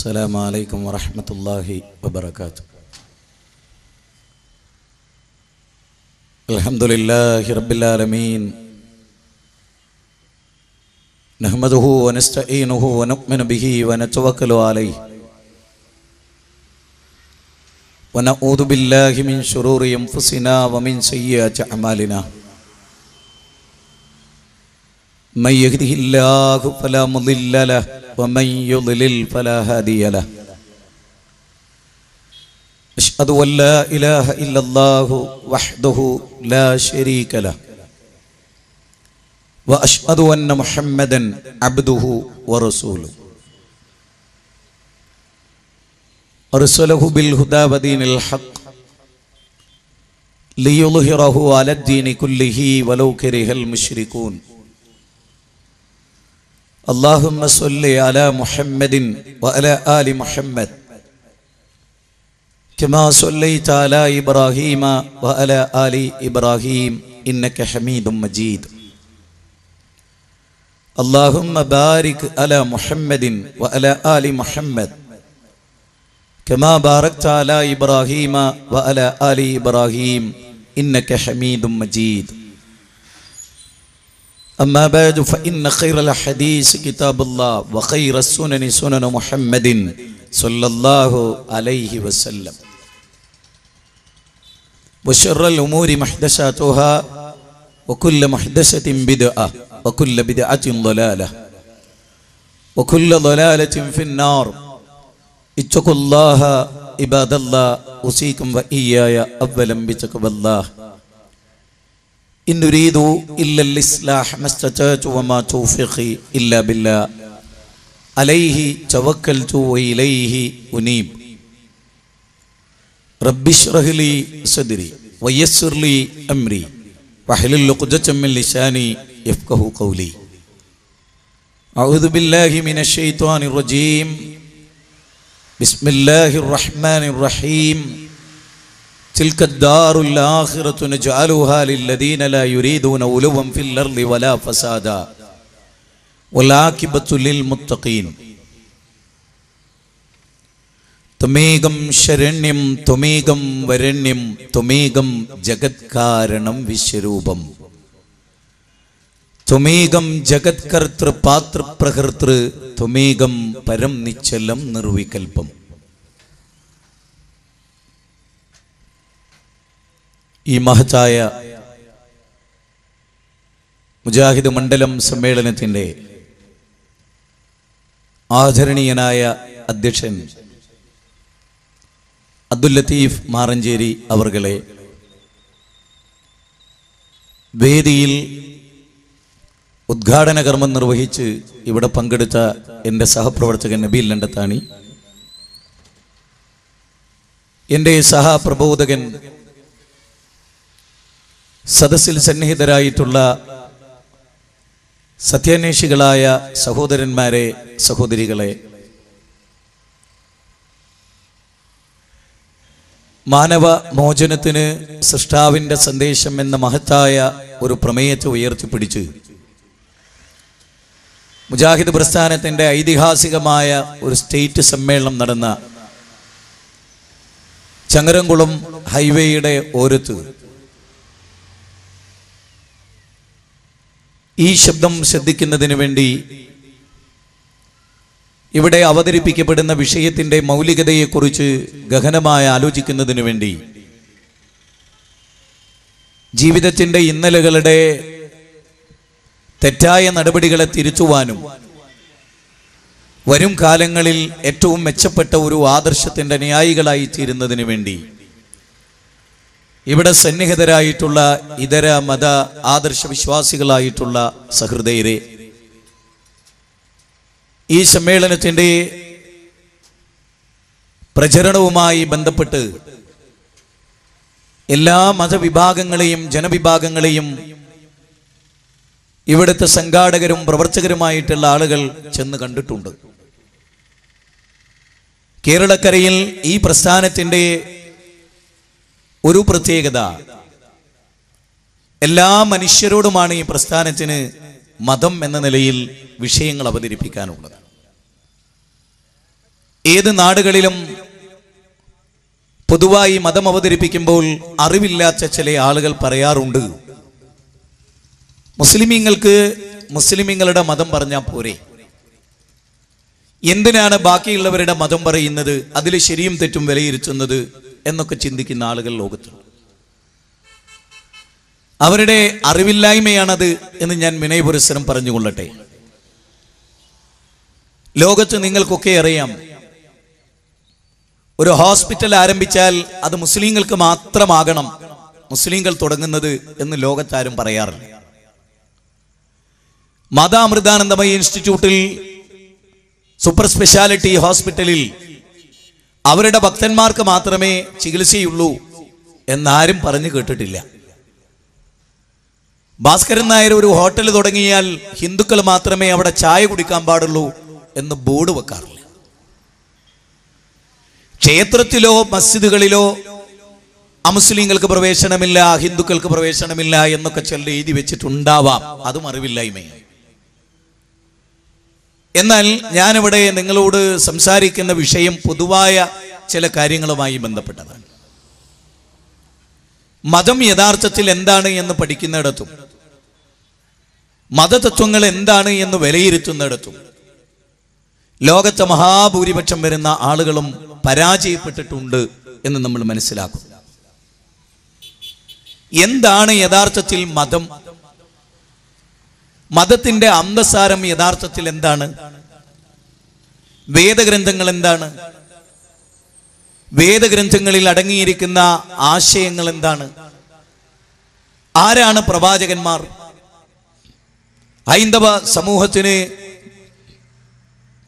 السلام عليكم ورحمة الله وبركاته. الحمد لله رب العالمين، نحمده ونستعينه ونؤمن به ونتوكل عليه، ونعوذ بالله من شرور أنفسنا ومن سيئات أعمالنا. من يهده الله فلا مضل له ومن يضلل فلا هادي له. أشهد أن لا إله إلا الله وحده لا شريك له، وأشهد أن محمدا عبده ورسوله، أرسله بالهدى ودين الحق ليظهره على الدين كله ولو كره المشركون. اللهم صل على محمد وعلى آل محمد كما صليت على إبراهيم وعلى آل إبراهيم إنك حميد مجيد. اللهم بارك على محمد وعلى آل محمد كما باركت على إبراهيم وعلى آل إبراهيم إنك حميد مجيد. أما بعد فإن خير الحديث كتاب الله، وخير السنن سنن محمد صلى الله عليه وسلم، وشر الأمور محدثاتها، وكل محدثة بدعة، وكل بدعة ضلالة، وكل ضلالة في النار. اتقوا الله عباد الله، أوصيكم وإياي أولا بتقوى الله. إن نريد إلا الإصلاح ما استطعت وما توفيقي إلا بالله، عليه توكلت وإليه أنيب. رب اشرح لي صدري ويسر لي أمري واحلل عقدة من لساني يفقهوا قولي. أعوذ بالله من الشيطان الرجيم. بسم الله الرحمن الرحيم. تلك الدار الآخرة نجعلها للذين لا يريدون علوا في الأرض ولا فسادا والعاقبة للمتقين. ത്വമേകം ശരണ്യം ത്വമേകം വരണ്യം ത്വമേകം ജഗത്കാരണം വിശ്വരൂപം ത്വമേകം ജഗത്കർത്തൃ പാതൃപ്രകർത്തൃ ത്വമേകം പരം നിശ്ചലം നിർവികൽപം. ഈ മഹത്തായ മുജാഹിദ് മണ്ഡലം സമ്മേളനത്തിൻ്റെ ആദരണീയനായ അധ്യക്ഷൻ അബ്ദുൽ ലത്തീഫ് മാറഞ്ചേരി അവർകളെ, വേദിയിൽ ഉദ്ഘാടന കർമ്മം നിർവഹിച്ച് ഇവിടെ പങ്കെടുത്ത എൻ്റെ സഹപ്രവർത്തകൻ നബീൽ ലണ്ടത്താണി, എൻ്റെ സഹപ്രബോധകൻ, സദസ്സിൽ സന്നിഹിതരായിട്ടുള്ള സത്യാന്വേഷികളായ സഹോദരന്മാരെ, സഹോദരികളെ, മാനവ മോചനത്തിന് സൃഷ്ടാവിൻ്റെ സന്ദേശം എന്ന മഹത്തായ ഒരു പ്രമേയത്തെ ഉയർത്തിപ്പിടിച്ച് മുജാഹിദ് പ്രസ്ഥാനത്തിൻ്റെ ഐതിഹാസികമായ ഒരു സ്റ്റേറ്റ് സമ്മേളനം നടന്ന ചങ്ങരംകുളം ഹൈവേയുടെ ഓരത്ത് ഈ ശബ്ദം ശ്രദ്ധിക്കുന്നതിന് വേണ്ടി ഇവിടെ അവതരിപ്പിക്കപ്പെടുന്ന വിഷയത്തിൻ്റെ മൗലികതയെക്കുറിച്ച് ഗഹനമായി ആലോചിക്കുന്നതിന് വേണ്ടി ജീവിതത്തിൻ്റെ ഇന്നലകളുടെ തെറ്റായ നടപടികളെ തിരുത്തുവാനും വരും കാലങ്ങളിൽ ഏറ്റവും മെച്ചപ്പെട്ട ഒരു ആദർശത്തിൻ്റെ അനുയായികളായി തീരുന്നതിന് വേണ്ടി ഇവിടെ സന്നിഹിതരായിട്ടുള്ള ഇതര മത ആദർശ വിശ്വാസികളായിട്ടുള്ള സഹൃദയരെ, ഈ സമ്മേളനത്തിൻ്റെ പ്രചരണവുമായി ബന്ധപ്പെട്ട് എല്ലാ മതവിഭാഗങ്ങളെയും ജനവിഭാഗങ്ങളെയും ഇവിടുത്തെ സംഘാടകരും പ്രവർത്തകരുമായിട്ടുള്ള ആളുകൾ ചെന്ന് കണ്ടിട്ടുണ്ട്. കേരളക്കരയിൽ ഈ പ്രസ്ഥാനത്തിൻ്റെ ഒരു പ്രത്യേകത, എല്ലാ മനുഷ്യരോടുമാണ് ഈ പ്രസ്ഥാനത്തിന് മതം എന്ന നിലയിൽ വിഷയങ്ങൾ അവതരിപ്പിക്കാനുള്ളത്. ഏത് നാടുകളിലും പൊതുവായി മതം അവതരിപ്പിക്കുമ്പോൾ അറിവില്ലാത്ത ചില ആളുകൾ പറയാറുണ്ട്, മുസ്ലിമീങ്ങൾക്ക് മുസ്ലിമീങ്ങളുടെ മതം പറഞ്ഞാൽ പോരെ, എന്തിനാണ് ബാക്കിയുള്ളവരുടെ മതം പറയുന്നത്, അതിൽ ശരിയും തെറ്റും വിലയിരുത്തുന്നത് എന്നൊക്കെ ചിന്തിക്കുന്ന ആളുകൾ ലോകത്തുണ്ട്. അവരുടെ അറിവില്ലായ്മയാണത് എന്ന് ഞാൻ വിനയപുരസ്സരം പറഞ്ഞുകൊള്ളട്ടെ. ലോകത്ത് നിങ്ങൾക്കൊക്കെ അറിയാം, ഒരു ഹോസ്പിറ്റൽ ആരംഭിച്ചാൽ അത് മുസ്ലിങ്ങൾക്ക് മാത്രമാകണം മുസ്ലിങ്ങൾ തുടങ്ങുന്നത് എന്ന് ലോകത്താരും പറയാറില്ല. മാതാ അമൃതാനന്ദമയി ഇൻസ്റ്റിറ്റ്യൂട്ടിൽ, സൂപ്പർ സ്പെഷ്യാലിറ്റി ഹോസ്പിറ്റലിൽ അവരുടെ ഭക്തന്മാർക്ക് മാത്രമേ ചികിത്സയുള്ളൂ എന്നാരും പറഞ്ഞു കേട്ടിട്ടില്ല. ഭാസ്കരൻ നായർ ഒരു ഹോട്ടൽ തുടങ്ങിയാൽ ഹിന്ദുക്കൾ മാത്രമേ അവിടെ ചായ കുടിക്കാൻ പാടുള്ളൂ എന്ന് ബോർഡ് വെക്കാറില്ല. ക്ഷേത്രത്തിലോ മസ്ജിദുകളിലോ അമുസ്ലിങ്ങൾക്ക് പ്രവേശനമില്ല, ഹിന്ദുക്കൾക്ക് പ്രവേശനമില്ല എന്നൊക്കെ ചിലർ എഴുതി വെച്ചിട്ടുണ്ടാവാം, അതും അറിവില്ലായ്മയാണ്. എന്നാൽ ഞാനിവിടെ നിങ്ങളോട് സംസാരിക്കുന്ന വിഷയം പൊതുവായ ചില കാര്യങ്ങളുമായി ബന്ധപ്പെട്ടതാണ്. മതം യഥാർത്ഥത്തിൽ എന്താണ് എന്ന് പഠിക്കുന്നിടത്തും മതതത്വങ്ങൾ എന്താണ് എന്ന് വിലയിരുത്തുന്നിടത്തും ലോകത്തെ മഹാഭൂരിപക്ഷം വരുന്ന ആളുകളും പരാജയപ്പെട്ടിട്ടുണ്ട് എന്ന് നമ്മൾ മനസ്സിലാക്കും. എന്താണ് യഥാർത്ഥത്തിൽ മതം? മതത്തിന്റെ അന്തസാരം യഥാർത്ഥത്തിൽ എന്താണ്? വേദഗ്രന്ഥങ്ങൾ എന്താണ്? വേദഗ്രന്ഥങ്ങളിൽ അടങ്ങിയിരിക്കുന്ന ആശയങ്ങൾ എന്താണ്? ആരാണ് പ്രവാചകന്മാർ? ഹൈന്ദവ സമൂഹത്തിന്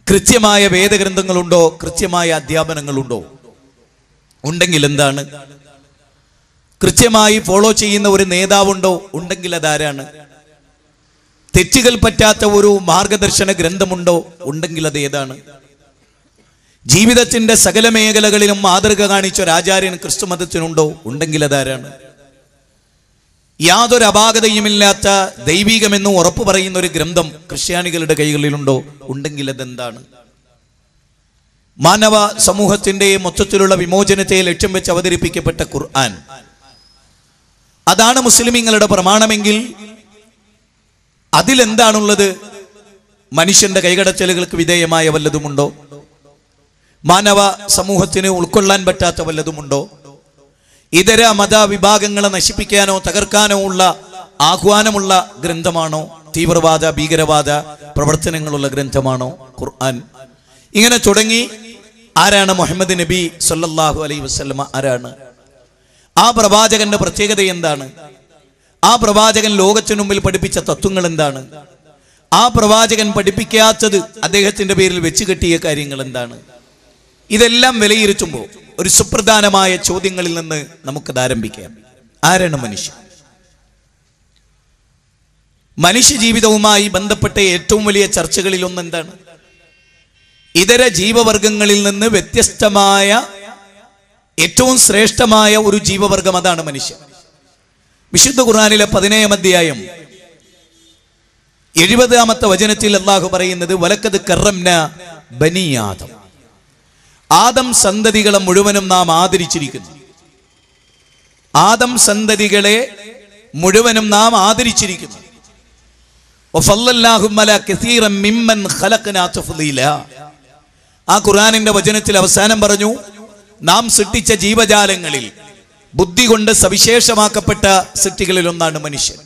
കൃത്യമായ വേദഗ്രന്ഥങ്ങളുണ്ടോ? കൃത്യമായ അധ്യാപനങ്ങളുണ്ടോ? ഉണ്ടെങ്കിൽ എന്താണ്? കൃത്യമായി ഫോളോ ചെയ്യുന്ന ഒരു നേതാവുണ്ടോ? ഉണ്ടെങ്കിൽ അതാരാണ്? തെറ്റുകൾ പറ്റാത്ത ഒരു മാർഗദർശന ഗ്രന്ഥമുണ്ടോ? ഉണ്ടെങ്കിൽ അത് ഏതാണ്? ജീവിതത്തിന്റെ സകല മേഖലകളിലും മാതൃക കാണിച്ച ഒരു ആചാര്യൻ ക്രിസ്തു മതത്തിനുണ്ടോ? ഉണ്ടെങ്കിൽ അതാരാണ്? യാതൊരു അപാകതയുമില്ലാത്ത ദൈവികമെന്ന് ഉറപ്പു പറയുന്ന ഒരു ഗ്രന്ഥം ക്രിസ്ത്യാനികളുടെ കൈകളിലുണ്ടോ? ഉണ്ടെങ്കിൽ അതെന്താണ്? മാനവ സമൂഹത്തിന്റെ മൊത്തത്തിലുള്ള വിമോചനത്തെ ലക്ഷ്യം വെച്ച് അവതരിപ്പിക്കപ്പെട്ട ഖുർആൻ, അതാണ് മുസ്ലിമീങ്ങളുടെ പ്രമാണമെങ്കിൽ അതിലെന്താണുള്ളത്? മനുഷ്യന്റെ കൈകടത്തലുകൾക്ക് വിധേയമായ വല്ലതുമുണ്ടോ? മാനവ സമൂഹത്തിന് ഉൾക്കൊള്ളാൻ പറ്റാത്ത വല്ലതുമുണ്ടോ? ഇതര മതവിഭാഗങ്ങളെ നശിപ്പിക്കാനോ തകർക്കാനോ ഉള്ള ആഹ്വാനമുള്ള ഗ്രന്ഥമാണോ? തീവ്രവാദ ഭീകരവാദ പ്രവർത്തനങ്ങളുള്ള ഗ്രന്ഥമാണോ ഖുർആൻ? ഇങ്ങനെ തുടങ്ങി ആരാണ് മുഹമ്മദ് നബി സല്ലല്ലാഹു അലൈഹി വസല്ലമ? ആരാണ്? ആ പ്രവാചകന്റെ പ്രത്യേകത എന്താണ്? ആ പ്രവാചകൻ ലോകത്തിനു മുമ്പിൽ പഠിപ്പിച്ച തത്വങ്ങൾ എന്താണ്? ആ പ്രവാചകൻ പഠിപ്പിക്കാത്തത് അദ്ദേഹത്തിന്റെ പേരിൽ വെച്ച് കെട്ടിയ കാര്യങ്ങൾ എന്താണ്? ഇതെല്ലാം വിലയിരുത്തുമ്പോൾ ഒരു സുപ്രധാനമായ ചോദ്യങ്ങളിൽ നിന്ന് നമുക്കത് ആരംഭിക്കാം. ആരാണ് മനുഷ്യൻ? മനുഷ്യ ജീവിതവുമായി ബന്ധപ്പെട്ട ഏറ്റവും വലിയ ചർച്ചകളിൽ ഒന്ന് എന്താണ്? ഇതര ജീവവർഗങ്ങളിൽ നിന്ന് വ്യത്യസ്തമായ ഏറ്റവും ശ്രേഷ്ഠമായ ഒരു ജീവവർഗം, അതാണ് മനുഷ്യൻ. വിശുദ്ധ ഖുർആനിലെ 17-ാം അധ്യായം 70-ാമത്തെ വചനത്തിൽ അല്ലാഹു പറയുന്നത്, വലക്കദ് കറംനാ ബനി ആദം, ആദം സന്തതികളെ മുഴുവനും നാം ആദരിച്ചിരിക്കുന്നു. ആദം സന്തതികളെ മുഴുവനും നാം ആദരിച്ചിരിക്കുന്നു. വഫല്ലല്ലാഹു അലാ കസീറൻ മിമ്മൻ ഖലഖനാ തഫ്ളീലാ. ആ ഖുർആനിന്റെ വചനത്തിൽ അവസാനം പറഞ്ഞു, നാം സൃഷ്ടിച്ച ജീവജാലങ്ങളിൽ ബുദ്ധി കൊണ്ട് സവിശേഷമാക്കപ്പെട്ട സൃഷ്ടികളിൽ ഒന്നാണ് മനുഷ്യൻ.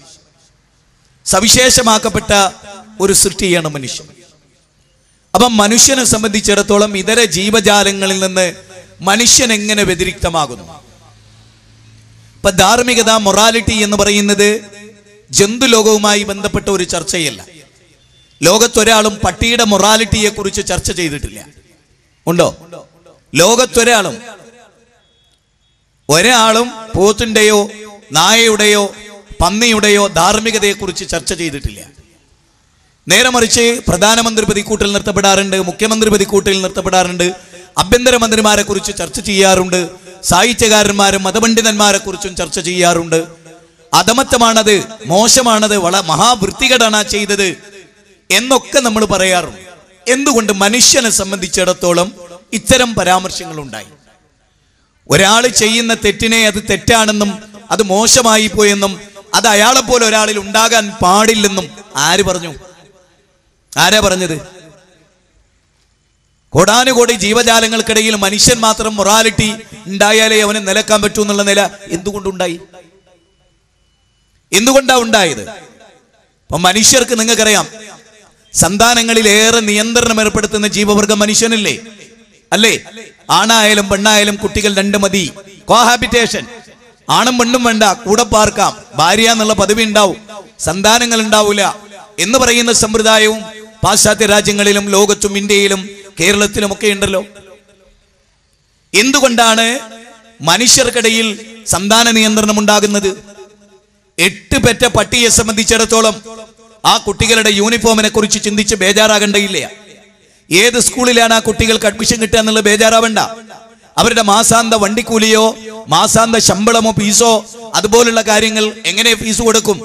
സവിശേഷമാക്കപ്പെട്ട ഒരു സൃഷ്ടിയാണ് മനുഷ്യൻ. അപ്പം മനുഷ്യനെ സംബന്ധിച്ചിടത്തോളം ഇതര ജീവജാലങ്ങളിൽ നിന്ന് മനുഷ്യൻ എങ്ങനെ വ്യതിരിക്തമാകുന്നു? ഇപ്പൊ ധാർമ്മികത, മൊറാലിറ്റി എന്ന് പറയുന്നത് ജന്തുലോകവുമായി ബന്ധപ്പെട്ട ഒരു ചർച്ചയല്ല. ലോകത്തൊരാളും പട്ടിയുടെ മൊറാലിറ്റിയെ കുറിച്ച് ചർച്ച ചെയ്തിട്ടില്ല. ഉണ്ടോ? ഒരാളും പോത്തിന്റെയോ നായയുടെയോ പന്നിയുടെയോ ധാർമ്മികതയെക്കുറിച്ച് ചർച്ച ചെയ്തിട്ടില്ല. നേരെ മറിച്ച് പ്രധാനമന്ത്രി പതിക്കൂട്ടിൽ നിർത്തപ്പെടാറുണ്ട്, മുഖ്യമന്ത്രി പതിക്കൂട്ടിൽ നിർത്തപ്പെടാറുണ്ട്, ആഭ്യന്തരമന്ത്രിമാരെ കുറിച്ച് ചർച്ച ചെയ്യാറുണ്ട്, സാഹിത്യകാരന്മാരും മതപണ്ഡിതന്മാരെ കുറിച്ചും ചർച്ച ചെയ്യാറുണ്ട്. അധമത്വമാണത്, മോശമാണത്, മഹാവൃത്തികേടാണ് ചെയ്തത് എന്നൊക്കെ നമ്മൾ പറയാറുണ്ട്. എന്തുകൊണ്ട്? മനുഷ്യനെ സംബന്ധിച്ചിടത്തോളം ഇത്തരം പരാമർശങ്ങളുണ്ടായി. ഒരാൾ ചെയ്യുന്ന തെറ്റിനെ അത് തെറ്റാണെന്നും അത് മോശമായി പോയെന്നും അത് അയാളെപ്പോലെ ഒരാളിൽ ഉണ്ടാകാൻ പാടില്ലെന്നും ആര് പറഞ്ഞു? ആരാ പറഞ്ഞത്? കോടാനുകോടി ജീവജാലങ്ങൾക്കിടയിൽ മനുഷ്യൻ മാത്രം മൊറാലിറ്റി ഉണ്ടായാലേ അവന് നിലക്കാൻ പറ്റൂ എന്നുള്ള നില എന്തുകൊണ്ടുണ്ടായി? എന്തുകൊണ്ടാ ഉണ്ടായത്? അപ്പൊ മനുഷ്യർക്ക് നിങ്ങൾക്കറിയാം, സന്താനങ്ങളിലേറെ നിയന്ത്രണം ഏർപ്പെടുത്തുന്ന ജീവവർഗം മനുഷ്യനല്ലേ? അല്ലേ? ആണായാലും പെണ്ണായാലും കുട്ടികൾ രണ്ട് മതി. കോഹാബിറ്റേഷൻ, ആണും പെണ്ണും വേണ്ട, കൂടെ പാർക്കാം, ഭാര്യ എന്നുള്ള പദവി ഉണ്ടാവും, സന്താനങ്ങൾ ഉണ്ടാവൂല എന്ന് പറയുന്ന സമ്പ്രദായവും പാശ്ചാത്യ രാജ്യങ്ങളിലും ലോകത്തും ഇന്ത്യയിലും കേരളത്തിലും ഒക്കെ ഉണ്ടല്ലോ. എന്തുകൊണ്ടാണ് മനുഷ്യർക്കിടയിൽ സന്താന നിയന്ത്രണം ഉണ്ടാകുന്നത്? 8 പെറ്റ പട്ടിയെ സംബന്ധിച്ചിടത്തോളം ആ കുട്ടികളുടെ യൂണിഫോമിനെ കുറിച്ച് ചിന്തിച്ച് ബേജാറാകേണ്ടയില്ല. ഏത് സ്കൂളിലാണ് ആ കുട്ടികൾക്ക് അഡ്മിഷൻ കിട്ടുക എന്നുള്ള ബേജാറാവണ്ട. അവരുടെ മാസാന്ത വണ്ടിക്കൂലിയോ മാസാന്ത ശമ്പളമോ ഫീസോ അതുപോലുള്ള കാര്യങ്ങൾ എങ്ങനെ ഫീസ് കൊടുക്കും,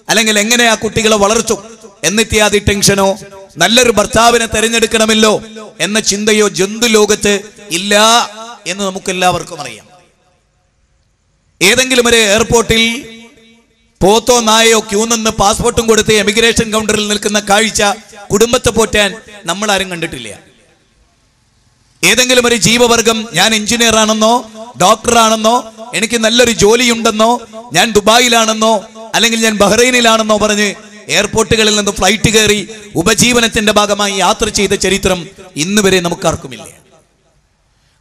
അല്ലെങ്കിൽ എങ്ങനെ ആ കുട്ടികളെ വളർത്തും എന്നിത്യാദി ടെൻഷനോ നല്ലൊരു ഭർത്താവിനെ തെരഞ്ഞെടുക്കണമല്ലോ എന്ന ചിന്തയോ ജന്തു ലോകത്ത് ഇല്ല എന്ന് നമുക്കെല്ലാവർക്കും അറിയാം. ഏതെങ്കിലും ഒരു എയർപോർട്ടിൽ പോത്തോ നായയോ ക്യൂ നിന്ന് പാസ്പോർട്ടും കൊടുത്ത് എമിഗ്രേഷൻ കൗണ്ടറിൽ നിൽക്കുന്ന കാഴ്ച കുടുംബത്തെ പോറ്റാൻ നമ്മൾ ആരും കണ്ടിട്ടില്ല. ഏതെങ്കിലും ഒരു ജീവവർഗം ഞാൻ എഞ്ചിനീയർ ആണെന്നോ ഡോക്ടറാണെന്നോ എനിക്ക് നല്ലൊരു ജോലിയുണ്ടെന്നോ ഞാൻ ദുബായിലാണെന്നോ അല്ലെങ്കിൽ ഞാൻ ബഹ്റൈനിലാണെന്നോ പറഞ്ഞ് എയർപോർട്ടുകളിൽ നിന്ന് ഫ്ലൈറ്റ് കയറി ഉപജീവനത്തിന്റെ ഭാഗമായി യാത്ര ചെയ്ത ചരിത്രം ഇന്ന് വരെ നമുക്കാർക്കുമില്ല.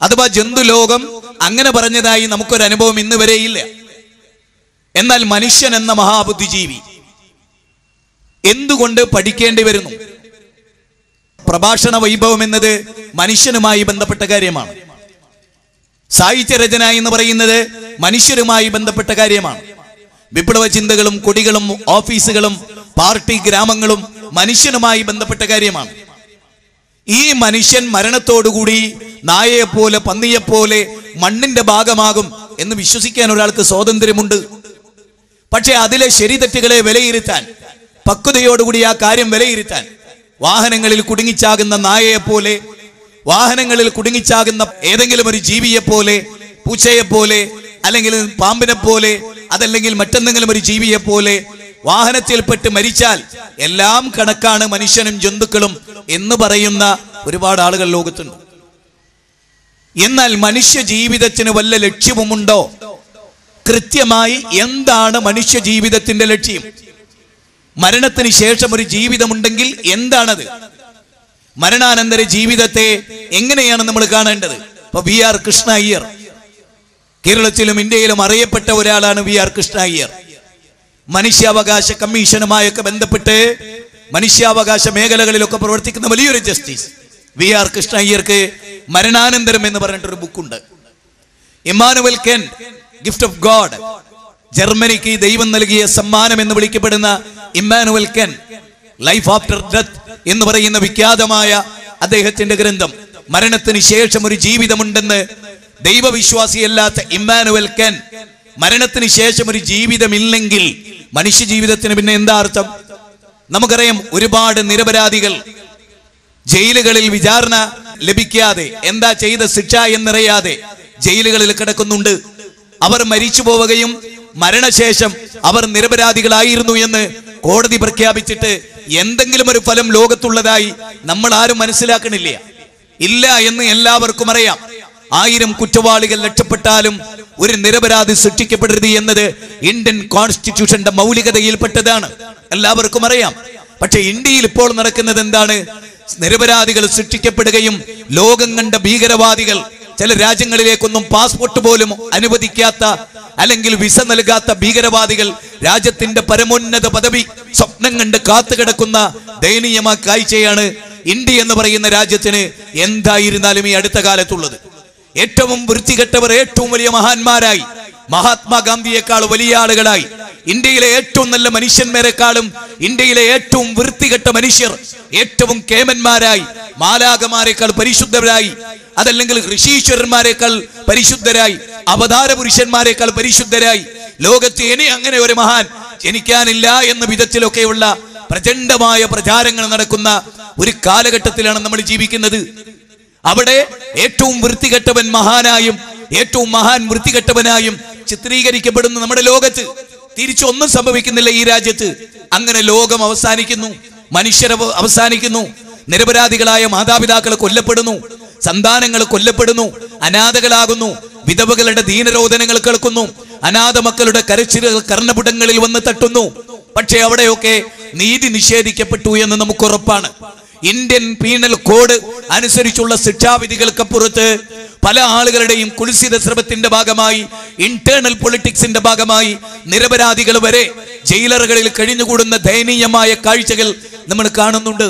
അഥവാ ജന്തു ലോകം അങ്ങനെ പറഞ്ഞതായി നമുക്കൊരു അനുഭവം ഇന്ന് വരെ ഇല്ല. എന്നാൽ മനുഷ്യൻ എന്ന മഹാബുദ്ധിജീവി എന്തുകൊണ്ട് പഠിക്കേണ്ടി വരുന്നു? പ്രഭാഷണ വൈഭവം എന്നത് മനുഷ്യനുമായി ബന്ധപ്പെട്ട കാര്യമാണ്. സാഹിത്യരചന എന്ന് പറയുന്നത് മനുഷ്യരുമായി ബന്ധപ്പെട്ട കാര്യമാണ്. വിപ്ലവ ചിന്തകളും കൊടികളും ഓഫീസുകളും പാർട്ടി ഗ്രാമങ്ങളും മനുഷ്യനുമായി ബന്ധപ്പെട്ട കാര്യമാണ്. ഈ മനുഷ്യൻ മരണത്തോടുകൂടി നായയെപ്പോലെ പന്നിയെപ്പോലെ മണ്ണിന്റെ ഭാഗമാകും എന്ന് വിശ്വസിക്കാൻ ഒരാൾക്ക് സ്വാതന്ത്ര്യമുണ്ട്. പക്ഷെ അതിലെ ശരി തെറ്റുകളെ വിലയിരുത്താൻ, പക്വതയോടുകൂടി ആ കാര്യം വിലയിരുത്താൻ വാഹനങ്ങളിൽ കുടുങ്ങിച്ചാകുന്ന നായയെപ്പോലെ, വാഹനങ്ങളിൽ കുടുങ്ങിച്ചാകുന്ന ഏതെങ്കിലും ഒരു ജീവിയെപ്പോലെ, പൂച്ചയെപ്പോലെ, അല്ലെങ്കിൽ പാമ്പിനെ പോലെ, അതല്ലെങ്കിൽ മറ്റെന്തെങ്കിലും ഒരു ജീവിയെപ്പോലെ വാഹനത്തിൽപ്പെട്ട് മരിച്ചാൽ എല്ലാം കണക്കാണ് മനുഷ്യനും ജന്തുക്കളും എന്ന് പറയുന്ന ഒരുപാട് ആളുകൾ ലോകത്തുണ്ട്. എന്നാൽ മനുഷ്യ ജീവിതത്തിന് വല്ല ലക്ഷ്യവുമുണ്ടോ? കൃത്യമായി എന്താണ് മനുഷ്യ ജീവിതത്തിന്റെ ലക്ഷ്യം? മരണത്തിന് ശേഷം ഒരു ജീവിതമുണ്ടെങ്കിൽ എന്താണത്? മരണാനന്തര ജീവിതത്തെ എങ്ങനെയാണ് നമ്മൾ കാണേണ്ടത്? ഇപ്പൊ VR കൃഷ്ണ അയ്യർ, കേരളത്തിലും ഇന്ത്യയിലും അറിയപ്പെട്ട ഒരാളാണ് VR കൃഷ്ണ അയ്യർ. മനുഷ്യാവകാശ കമ്മീഷനുമായൊക്കെ ബന്ധപ്പെട്ട് മനുഷ്യാവകാശ മേഖലകളിലൊക്കെ പ്രവർത്തിക്കുന്ന വലിയൊരു ജസ്റ്റിസ് VR കൃഷ്ണ അയ്യർക്ക് മരണാനന്തരം എന്ന് പറഞ്ഞിട്ടൊരു ബുക്കുണ്ട്. Immanuel Kant, gift of God, ജർമ്മനിക്ക് ദൈവം നൽകിയ സമ്മാനം എന്ന് വിളിക്കപ്പെടുന്ന Immanuel Kant, life after death എന്ന് പറയുന്ന വിഖ്യാതമായ അദ്ദേഹത്തിന്റെ ഗ്രന്ഥം, മരണത്തിന് ശേഷം ഒരു ജീവിതമുണ്ടെന്ന് ദൈവവിശ്വാസിയല്ലാത്ത ഇമ്മാനുവൽ കെന്റ് മരണത്തിന് ശേഷം ഒരു ജീവിതമില്ലെങ്കിൽ മനുഷ്യ ജീവിതത്തിന് പിന്നെ എന്താ അർത്ഥം? നമുക്കറിയാം, ഒരുപാട് നിരപരാധികൾ ജയിലുകളിൽ വിചാരണ ലഭിക്കാതെ, എന്താ ചെയ്ത ശിക്ഷ എന്നറിയാതെ ജയിലുകളിൽ കിടക്കുന്നുണ്ട്. അവർ മരിച്ചു പോവുകയും മരണശേഷം അവർ നിരപരാധികളായിരുന്നു എന്ന് കോടതി പ്രഖ്യാപിച്ചിട്ട് എന്തെങ്കിലും ഒരു ഫലം ലോകത്തുള്ളതായി നമ്മൾ ആരും മനസ്സിലാക്കണില്ല. ഇല്ല എന്ന് എല്ലാവർക്കും അറിയാം. 1000 കുറ്റവാളികൾ രക്ഷപ്പെട്ടാലും ഒരു നിരപരാധി ശിക്ഷിക്കപ്പെടരുത് എന്നത് ഇന്ത്യൻ കോൺസ്റ്റിറ്റ്യൂഷന്റെ മൗലികതയിൽപ്പെട്ടതാണ്, എല്ലാവർക്കും അറിയാം. പക്ഷെ ഇന്ത്യയിൽ ഇപ്പോൾ നടക്കുന്നത് എന്താണ്? നിരപരാധികൾ ശിക്ഷിക്കപ്പെടുകയും ലോകം കണ്ട ഭീകരവാദികൾ, ചില രാജ്യങ്ങളിലേക്കൊന്നും പാസ്പോർട്ട് പോലും അനുവദിക്കാത്ത അല്ലെങ്കിൽ വിസ നൽകാത്ത ഭീകരവാദികൾ രാജ്യത്തിന്റെ പരമോന്നത പദവി സ്വപ്നം കണ്ട് കാത്തുകിടക്കുന്ന ദയനീയമായ കാഴ്ചയാണ് ഇന്ത്യ എന്ന് പറയുന്ന രാജ്യത്തിന് എന്തായിരുന്നാലും ഈ അടുത്ത കാലത്തുള്ളത്. ഏറ്റവും വൃത്തികെട്ടവർ ഏറ്റവും വലിയ മഹാന്മാരായി, മഹാത്മാഗാന്ധിയെക്കാൾ വലിയ ആളുകളായി, ഇന്ത്യയിലെ ഏറ്റവും നല്ല മനുഷ്യന്മാരെക്കാളും ഇന്ത്യയിലെ ഏറ്റവും വൃത്തികെട്ട മനുഷ്യർ ഏറ്റവും കേമന്മാരായി, മാലാകമാരെക്കാൾ പരിശുദ്ധരായി, അതല്ലെങ്കിൽ ഋഷീശ്വരന്മാരെക്കാൾ പരിശുദ്ധരായി, അവതാര പുരുഷന്മാരെക്കാൾ പരിശുദ്ധരായി ലോകത്ത് ഇനി അങ്ങനെ ഒരു മഹാൻ ജനിക്കാനില്ല എന്ന വിധത്തിലൊക്കെയുള്ള പ്രചണ്ഡമായ പ്രചാരങ്ങൾ നടക്കുന്ന ഒരു കാലഘട്ടത്തിലാണ് നമ്മൾ ജീവിക്കുന്നത്. അവിടെ ഏറ്റവും വൃത്തികെട്ടവൻ മഹാനായും ഏറ്റവും മഹാൻ വൃത്തികെട്ടവനായും ചിത്രീകരിക്കപ്പെടുന്ന നമ്മുടെ ലോകത്ത് തിരിച്ചൊന്നും സംഭവിക്കുന്നില്ല ഈ രാജ്യത്ത്. അങ്ങനെ ലോകം അവസാനിക്കുന്നു, മനുഷ്യർ അവസാനിക്കുന്നു, നിരപരാധികളായ മാതാപിതാക്കൾ കൊല്ലപ്പെടുന്നു, സന്താനങ്ങൾ കൊല്ലപ്പെടുന്നു, അനാഥകളാകുന്നു, വിധവകളുടെ ദീനരോധനങ്ങൾ കേൾക്കുന്നു, അനാഥ മക്കളുടെ കരച്ചിലുകൾ കർണപുടങ്ങളിൽ വന്ന് തട്ടുന്നു. പക്ഷേ അവിടെയൊക്കെ നീതി നിഷേധിക്കപ്പെട്ടു എന്ന് നമുക്ക് ഉറപ്പാണ്. ഇന്ത്യൻ പീനൽ കോഡ് അനുസരിച്ചുള്ള ശിക്ഷാവിധികൾക്കപ്പുറത്ത് പല ആളുകളുടെയും കുൽസിത ശ്രമത്തിന്റെ ഭാഗമായി, ഇന്റേണൽ പൊളിറ്റിക്സിന്റെ ഭാഗമായി നിരപരാധികൾ വരെ ജയിലറുകളിൽ കഴിഞ്ഞുകൂടുന്ന ദയനീയമായ കാഴ്ചകൾ നമ്മൾ കാണുന്നുണ്ട്.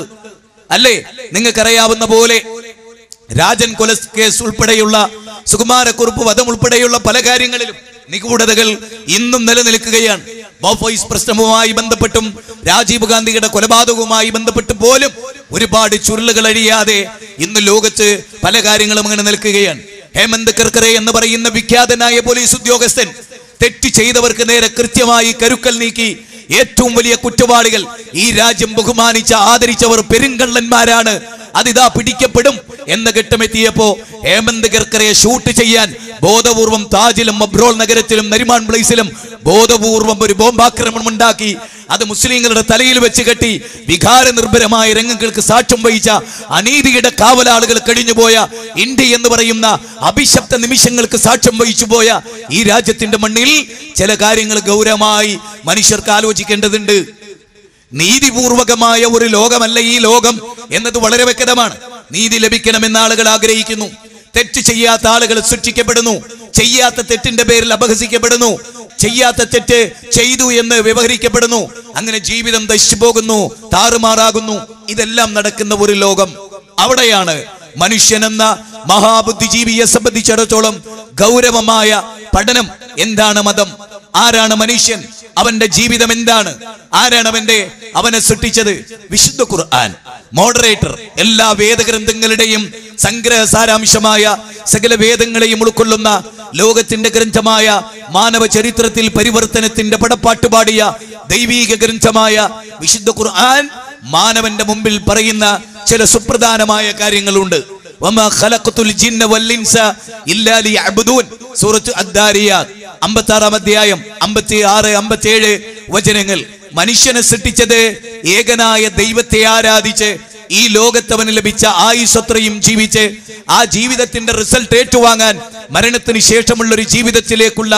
അല്ലേ? നിങ്ങൾക്കറിയാവുന്ന പോലെ രാജൻ കൊലക്കേസ് ഉൾപ്പെടെയുള്ള, സുകുമാരക്കുറുപ്പ് വധം ഉൾപ്പെടെയുള്ള പല കാര്യങ്ങളിലും നിഗൂഢതകൾ ഇന്നും നിലനിൽക്കുകയാണ്. ബോഫോയ്സ് പ്രശ്നവുമായി ബന്ധപ്പെട്ടും രാജീവ് ഗാന്ധിയുടെ കൊലപാതകവുമായി ബന്ധപ്പെട്ട് പോലും ഒരുപാട് ചുരുളുകൾ അഴിയാതെ ഇന്ന് ലോകത്ത് പല കാര്യങ്ങളും അങ്ങനെ നിൽക്കുകയാണ്. ഹേമന്ത് കർക്കറെ എന്ന് പറയുന്ന വിഖ്യാതനായ പോലീസ് ഉദ്യോഗസ്ഥൻ തെറ്റ് ചെയ്തവർക്ക് നേരെ കൃത്യമായി കരുക്കൽ നീക്കി ഏറ്റവും വലിയ കുറ്റവാളികൾ, ഈ രാജ്യം ബഹുമാനിച്ച ആദരിച്ചവർ പെരുങ്കള്ളന്മാരാണ്, അതിതാ പിടിക്കപ്പെടും എന്ന ഘട്ടമെത്തിയപ്പോ ഹേമന്ത് കർക്കറെ ഷൂട്ട് ചെയ്യാൻ ബോധപൂർവം താജിലും അബ്രോൾ നഗരത്തിലും നരിമാൻ പ്ലേസിലും ബോധപൂർവം ഒരു ബോംബാക്രമണം ഉണ്ടാക്കി അത് മുസ്ലിങ്ങളുടെ തലയിൽ വെച്ച് കെട്ടി വികാര നിർഭരമായ രംഗങ്ങൾക്ക് സാക്ഷ്യം വഹിച്ച അനീതിയുടെ കാവലാളുകൾ കഴിഞ്ഞുപോയ ഇന്ത്യ എന്ന് പറയുന്ന അഭിശപ്ത നിമിഷങ്ങൾക്ക് സാക്ഷ്യം വഹിച്ചു പോയ ഈ രാജ്യത്തിന്റെ മണ്ണിൽ ചില കാര്യങ്ങൾ ഗൗരവമായി മനുഷ്യർക്ക് ആലോചിക്കേണ്ടതുണ്ട്. നീതിപൂർവകമായ ഒരു ലോകമല്ല ഈ ലോകം എന്നത് വളരെ വ്യക്തമാണ്. നീതി ലഭിക്കണമെന്ന് ആളുകൾ ആഗ്രഹിക്കുന്നു. തെറ്റ് ചെയ്യാത്ത ആളുകൾ ശിക്ഷിക്കപ്പെടുന്നു, ചെയ്യാത്ത തെറ്റിന്റെ പേരിൽ അപഹസിക്കപ്പെടുന്നു, ചെയ്യാത്ത തെറ്റ് ചെയ്തു എന്ന് വ്യവഹരിക്കപ്പെടുന്നു. അങ്ങനെ ജീവിതം നശിച്ചു പോകുന്നു, താറുമാറാകുന്നു. ഇതെല്ലാം നടക്കുന്ന ഒരു ലോകം. അവിടെയാണ് മനുഷ്യനെന്ന മഹാബുദ്ധിജീവിയെ സംബന്ധിച്ചിടത്തോളം ഗൗരവമായ പഠനം. എന്താണ് മതം? ആരാണ് മനുഷ്യൻ? അവന്റെ ജീവിതം എന്താണ്? ആരാണ് അവനെ സൃഷ്ടിച്ചത്? വിശുദ്ധ ഖുർആൻ മോഡറേറ്റർ, എല്ലാ വേദഗ്രന്ഥങ്ങളുടെയും സംഗ്രഹ സാരാംശമായ സകല വേദങ്ങളെയും ഉൾക്കൊള്ളുന്ന ലോകത്തിന്റെ ഗ്രന്ഥമായ, മാനവ ചരിത്രത്തിൽ പരിവർത്തനത്തിന്റെ പടപ്പാട്ടുപാടിയ ദൈവീക ഗ്രന്ഥമായ വിശുദ്ധ ഖുർആൻ മാനവന്റെ മുമ്പിൽ പറയുന്ന ചില സുപ്രധാനമായ കാര്യങ്ങളുണ്ട്. വമാ ഖലഖതുൽ ജിന്ന വൽ ഇൻസ ഇല്ലാ ലിയഅ്ബുദൂൻ. സൂറത്ത് അദ്ദാരിയാത്ത് 56-ാം അധ്യായം 56-57 വചനങ്ങൾ. മനുഷ്യനെ സൃഷ്ടിച്ചത് ഏകനായ ദൈവത്തെ ആരാധിച്ച് ഈ ലോകത്തവന് ലഭിച്ച ആയുസ്സത്രയും ജീവിച്ച് ആ ജീവിതത്തിന്റെ റിസൾട്ട് ഏറ്റുവാങ്ങാൻ മരണത്തിന് ശേഷമുള്ള ഒരു ജീവിതത്തിലേക്കുള്ള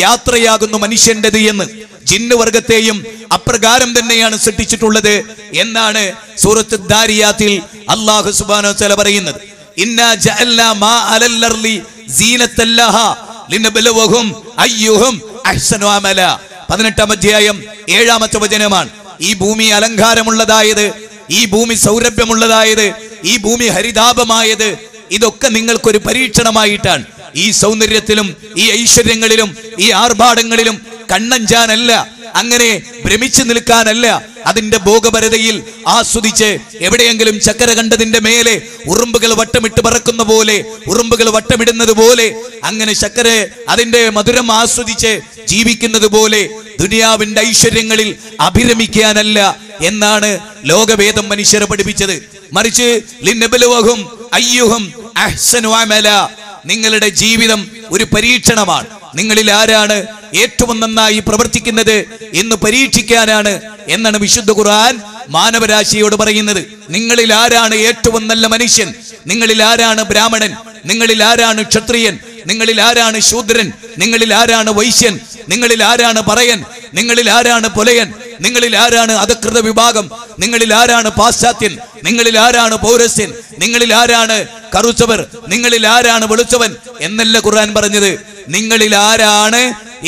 യാത്രയാകുന്നു മനുഷ്യന്റേത് എന്ന്. ജിന്ന് വർഗത്തെയും അപ്രകാരം തന്നെയാണ് സൃഷ്ടിച്ചിട്ടുള്ളത് എന്നാണ് സൂറത്ത് ദാരിയാത്തിൽ അല്ലാഹു സുബ്ഹാനഹു വ തആല പറയുന്നത്. ഇന്നാ ജഅൽനാ മാ അലൽ അർളി സീനത്തൻ ലഹാ ലിനബ്ലുവഹും അയ്യുഹും അഹ്സനു അമല. 18-ാം അധ്യായം 7-ാമത്തെ വചനമാണ്. ഈ ഭൂമി അലങ്കാരമുള്ളതായത്, ഈ ഭൂമി സൗരഭ്യമുള്ളതായത്, ഈ ഭൂമി ഹരിതാപമായത്, ഇതൊക്കെ നിങ്ങൾക്കൊരു പരീക്ഷണമായിട്ടാണ്. ഈ സൗന്ദര്യത്തിലും ഈ ഐശ്വര്യങ്ങളിലും ഈ ആർഭാടങ്ങളിലും കണ്ണഞ്ചാനല്ല, അങ്ങനെ ഭ്രമിച്ചു നിൽക്കാനല്ല, അതിന്റെ ഭോഗപരതയിൽ ആസ്വദിച്ച് എവിടെയെങ്കിലും ചക്കര കണ്ടതിന്റെ മേലെ ഉറുമ്പുകൾ വട്ടമിട്ട് പറക്കുന്ന പോലെ, ഉറുമ്പുകൾ വട്ടമിടുന്നത് പോലെ, അങ്ങനെ ചക്കര അതിന്റെ മധുരം ആസ്വദിച്ച് ജീവിക്കുന്നത് പോലെ ദുനിയാവിന്റെ ഐശ്വര്യങ്ങളിൽ അഭിരമിക്കാനല്ല എന്നാണ് ലോകവേദം മനുഷ്യരെ പഠിപ്പിച്ചത്. മറിച്ച് ലിന്നബ്ലുവഹും അയ്യുഹും അഹ്സനു അമല, നിങ്ങളുടെ ജീവിതം ഒരു പരീക്ഷണമാണ്. നിങ്ങളിൽ ആരാണ് ഏറ്റവും നന്നായി പ്രവർത്തിക്കുന്നത് എന്ന് പരീക്ഷിക്കാനാണ് എന്നാണ് വിശുദ്ധ ഖുർആൻ മാനവരാശിയോട് പറയുന്നത്. നിങ്ങളിൽ ആരാണ് ഏറ്റവും നല്ല മനുഷ്യൻ? നിങ്ങളിൽ ആരാണ് ബ്രാഹ്മണൻ? നിങ്ങളിൽ ആരാണ് ക്ഷത്രിയൻ? നിങ്ങളിൽ ആരാണ് ശൂദ്രൻ? നിങ്ങളിൽ ആരാണ് വൈശ്യൻ? നിങ്ങളിൽ ആരാണ് പറയൻ? നിങ്ങളിൽ ആരാണ് പൊലയൻ? നിങ്ങളിൽ ആരാണ് അധകൃത വിഭാഗം? നിങ്ങളിൽ ആരാണ് പാശ്ചാത്യൻ? നിങ്ങളിൽ ആരാണ് പൗരസ്യൻ? നിങ്ങളിൽ ആരാണ് കറുത്തവർ? നിങ്ങളിൽ ആരാണ് വെളുത്തവൻ എന്നല്ല ഖുർആൻ പറഞ്ഞത്. നിങ്ങളിൽ ആരാണ്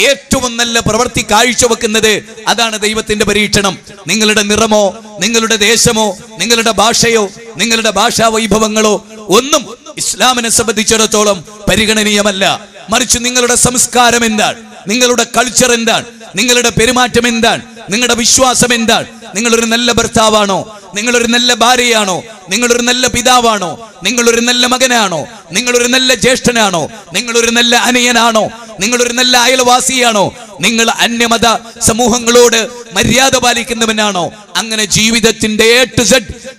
ഏറ്റവും നല്ല പ്രവൃത്തി കാഴ്ചവെക്കുന്നത്? അതാണ് ദൈവത്തിന്റെ പരീക്ഷണം. നിങ്ങളുടെ നിറമോ, നിങ്ങളുടെ ദേശമോ, നിങ്ങളുടെ ഭാഷയോ, നിങ്ങളുടെ ഭാഷാ വൈഭവങ്ങളോ ഒന്നും ഇസ്ലാമിനെ സംബന്ധിച്ചിടത്തോളം പരിഗണനീയമല്ല. മറിച്ച് നിങ്ങളുടെ സംസ്കാരം എന്താണ്? നിങ്ങളുടെ കൾച്ചർ എന്താണ്? നിങ്ങളുടെ പെരുമാറ്റം എന്താണ്? നിങ്ങളുടെ വിശ്വാസം എന്താണ്? നിങ്ങളൊരു നല്ല ഭർത്താവാണോ? നിങ്ങളൊരു നല്ല ഭാര്യയാണോ? നിങ്ങളൊരു നല്ല പിതാവാണോ? നിങ്ങളൊരു നല്ല മകനാണോ? നിങ്ങളൊരു നല്ല ജ്യേഷ്ഠനാണോ? നിങ്ങളൊരു നല്ല അനിയനാണോ? നിങ്ങളൊരു നല്ല അയൽവാസിയാണോ? നിങ്ങൾ അന്യമത സമൂഹങ്ങളോട് മര്യാദ പാലിക്കുന്നവനാണോ? അങ്ങനെ ജീവിതത്തിന്റെ A to Z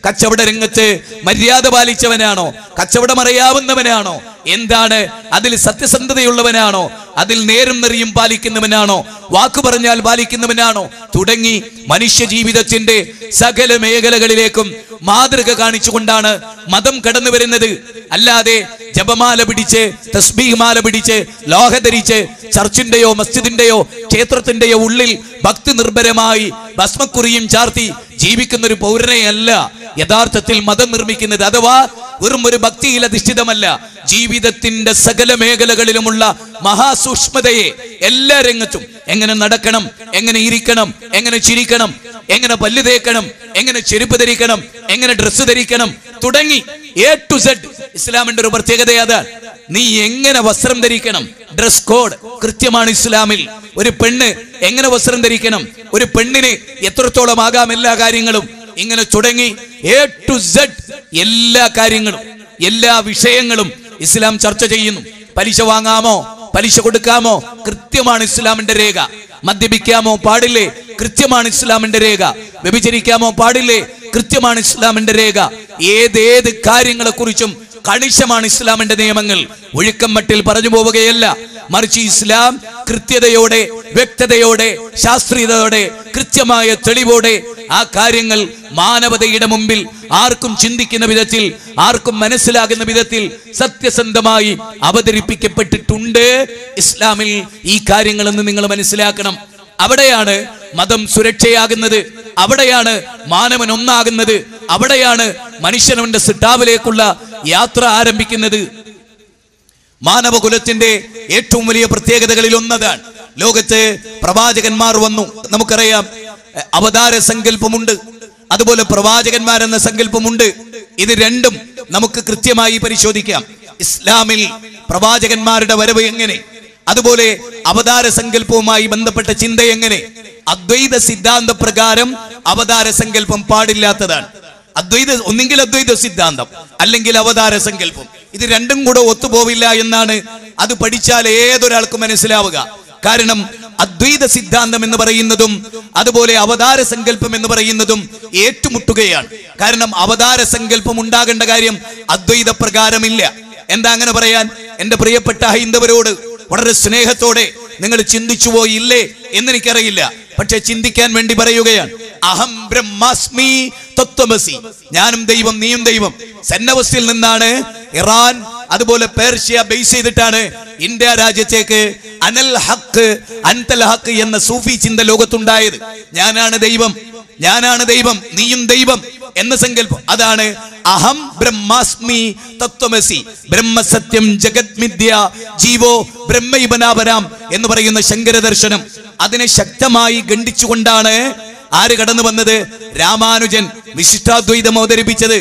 കച്ചവട രംഗത്ത് മര്യാദ പാലിച്ചവനാണോ? കച്ചവടം അറിയാവുന്നവനാണോ? എന്താണ് അതിൽ സത്യസന്ധതയുള്ളവനാണോ? അതിൽ നേരും നെറിയും പാലിക്കുന്നവനാണോ? വാക്കു പറഞ്ഞാൽ പാലിക്കുന്നവനാണോ? തുടങ്ങി മനുഷ്യ ജീവിതത്തിന്റെ സകല മേഖലകളിലേക്കും മാതൃക കാണിച്ചുകൊണ്ടാണ് മതം കടന്നു വരുന്നത്. അല്ലാതെ ജപമാല പിടിച്ച് തസ്ബീഹ് മാല പിടിച്ച് ലോഹ ധരിച്ച് ചർച്ചിന്റെയോ മസ്ജിദിന്റെയോ ക്ഷേത്രത്തിന്റെയോ ഉള്ളിൽ ഭക്തി നിർഭരമായി ഭസ്മക്കുറിയും ചാർത്തി ജീവിക്കുന്ന ഒരു പൗരനെയല്ല യഥാർത്ഥത്തിൽ മതം നിർമ്മിക്കുന്നത്. അഥവാ വെറും ഒരു ഭക്തിയിൽ അധിഷ്ഠിതമല്ല, ജീവിതത്തിന്റെ സകല മേഖലകളിലുമുള്ള മഹാസൂക്ഷ്മതയെ എല്ലാ രംഗത്തും എങ്ങനെ നടക്കണം, എങ്ങനെ ഇരിക്കണം, എങ്ങനെ ചിരിക്കണം, എങ്ങനെ പല്ല് തേക്കണം, എങ്ങനെ ചെരുപ്പ് ധരിക്കണം, എങ്ങനെ ഡ്രസ്സ് ധരിക്കണം തുടങ്ങി A to Z ഇസ്ലാമിന്റെ ഒരു പ്രത്യേകത അതാണ്. നീ എങ്ങനെ വസ്ത്രം ധരിക്കണം, ഡ്രസ് കോഡ് കൃത്യമാണ് ഇസ്ലാമിൽ. ഒരു പെണ്ണ് എങ്ങനെ വസ്ത്രം ധരിക്കണം, ഒരു പെണ്ണിന് എത്രത്തോളം ആകാം, എല്ലാ കാര്യങ്ങളും ഇങ്ങനെ തുടങ്ങി A to Z എല്ലാ കാര്യങ്ങളും എല്ലാ വിഷയങ്ങളും ഇസ്ലാം ചർച്ച ചെയ്യുന്നു. പലിശ വാങ്ങാമോ, പലിശ കൊടുക്കാമോ, കൃത്യമാണ് ഇസ്ലാമിന്റെ രേഖ. മദ്യപിക്കാമോ, പാടില്ലേ, കൃത്യമാണ് ഇസ്ലാമിന്റെ രേഖ. വ്യഭിചരിക്കാമോ, പാടില്ലേ, കൃത്യമാണ് ഇസ്ലാമിന്റെ രേഖ. ഏതേത് കാര്യങ്ങളെ കുറിച്ചും കണിശമാണ് ഇസ്ലാമിന്റെ നിയമങ്ങൾ. ഒഴുക്കം മട്ടിൽ പറഞ്ഞു പോവുകയല്ല, മറിച്ച് ഇസ്ലാം കൃത്യതയോടെ, വ്യക്തതയോടെ, ശാസ്ത്രീയതയോടെ, കൃത്യമായ തെളിവോടെ ആ കാര്യങ്ങൾ മാനവതയുടെ മുമ്പിൽ ആർക്കും ചിന്തിക്കുന്ന വിധത്തിൽ, ആർക്കും മനസ്സിലാകുന്ന വിധത്തിൽ സത്യസന്ധമായി അവതരിപ്പിക്കപ്പെട്ടിട്ടുണ്ട് ഇസ്ലാമിൽ. ഈ കാര്യങ്ങളെന്ന് നിങ്ങൾ മനസ്സിലാക്കണം. അവിടെയാണ് മതം സുരക്ഷയാകുന്നത്, അവിടെയാണ് മാനവൻ ഒന്നാകുന്നത്, അവിടെയാണ് മനുഷ്യനവന്റെ സിട്ടാവിലേക്കുള്ള യാത്ര ആരംഭിക്കുന്നത്. മാനവകുലത്തിന്റെ ഏറ്റവും വലിയ പ്രത്യേകതകളിൽ ഒന്നതാണ്. ലോകത്ത് പ്രവാചകന്മാർ വന്നു. നമുക്കറിയാം, അവതാര സങ്കല്പമുണ്ട്, അതുപോലെ പ്രവാചകന്മാരെന്ന സങ്കല്പമുണ്ട്. ഇത് രണ്ടും നമുക്ക് കൃത്യമായി പരിശോധിക്കാം. ഇസ്ലാമിൽ പ്രവാചകന്മാരുടെ വരവ് എങ്ങനെ, അതുപോലെ അവതാര സങ്കല്പവുമായി ബന്ധപ്പെട്ട ചിന്ത എങ്ങനെ? അദ്വൈത സിദ്ധാന്ത പ്രകാരം അവതാര സങ്കല്പം പാടില്ലാത്തതാണ്. ഒന്നെങ്കിൽ അദ്വൈത സിദ്ധാന്തം, അല്ലെങ്കിൽ അവതാര സങ്കല്പം. ഇത് രണ്ടും കൂടെ ഒത്തുപോവില്ല എന്നാണ് അത് പഠിച്ചാൽ ഏതൊരാൾക്കും മനസ്സിലാവുക. കാരണം അദ്വൈത സിദ്ധാന്തം എന്ന് പറയുന്നതും അതുപോലെ അവതാര സങ്കല്പം എന്ന് പറയുന്നതും ഏറ്റുമുട്ടുകയാണ്. കാരണം അവതാര സങ്കല്പം ഉണ്ടാകേണ്ട കാര്യം അദ്വൈത പ്രകാരമില്ല. എന്താ അങ്ങനെ പറയാൻ? എന്റെ പ്രിയപ്പെട്ട ഹൈന്ദവരോട് വളരെ സ്നേഹത്തോടെ നിങ്ങൾ ചിന്തിച്ചു പോയില്ലേ എന്നെനിക്കറിയില്ല, പക്ഷെ ചിന്തിക്കാൻ വേണ്ടി പറയുകയാണ്. അഹം ബ്രഹ്മാസ്മി തത്വമസി, ഞാനും ദൈവം നീയും ദൈവം. സന്നവസ്തിയിൽ നിന്നാണ് ഇറാൻ അതുപോലെ പേർഷ്യ ബേസ് ചെയ്തിട്ടാണ് ഇന്ത്യ രാജ്യത്തേക്ക് അനൽ ഹക്ക് അൻതൽ ഹക്ക് എന്ന സൂഫി ചിന്ത ലോകത്തുണ്ടായത്. ഞാനാണ് ദൈവം, ഞാനാണ് ദൈവം, നീയും ദൈവം എന്ന സങ്കല്പം. അതാണ് അഹം ബ്രഹ്മാസ്മി തത്വമസി, ബ്രഹ്മസത്യം ജഗത് മിഥ്യ ജീവോ ബ്രഹ്മൈബനാപരാം എന്ന് പറയുന്ന ശങ്കര ദർശനം. അതിനെ ശക്തമായി ഖണ്ഡിച്ചുകൊണ്ടാണ് ആര് കടന്നു വന്നത്? രാമാനുജൻ വിശിഷ്ടാദ്വൈതം അവതരിപ്പിച്ചത്.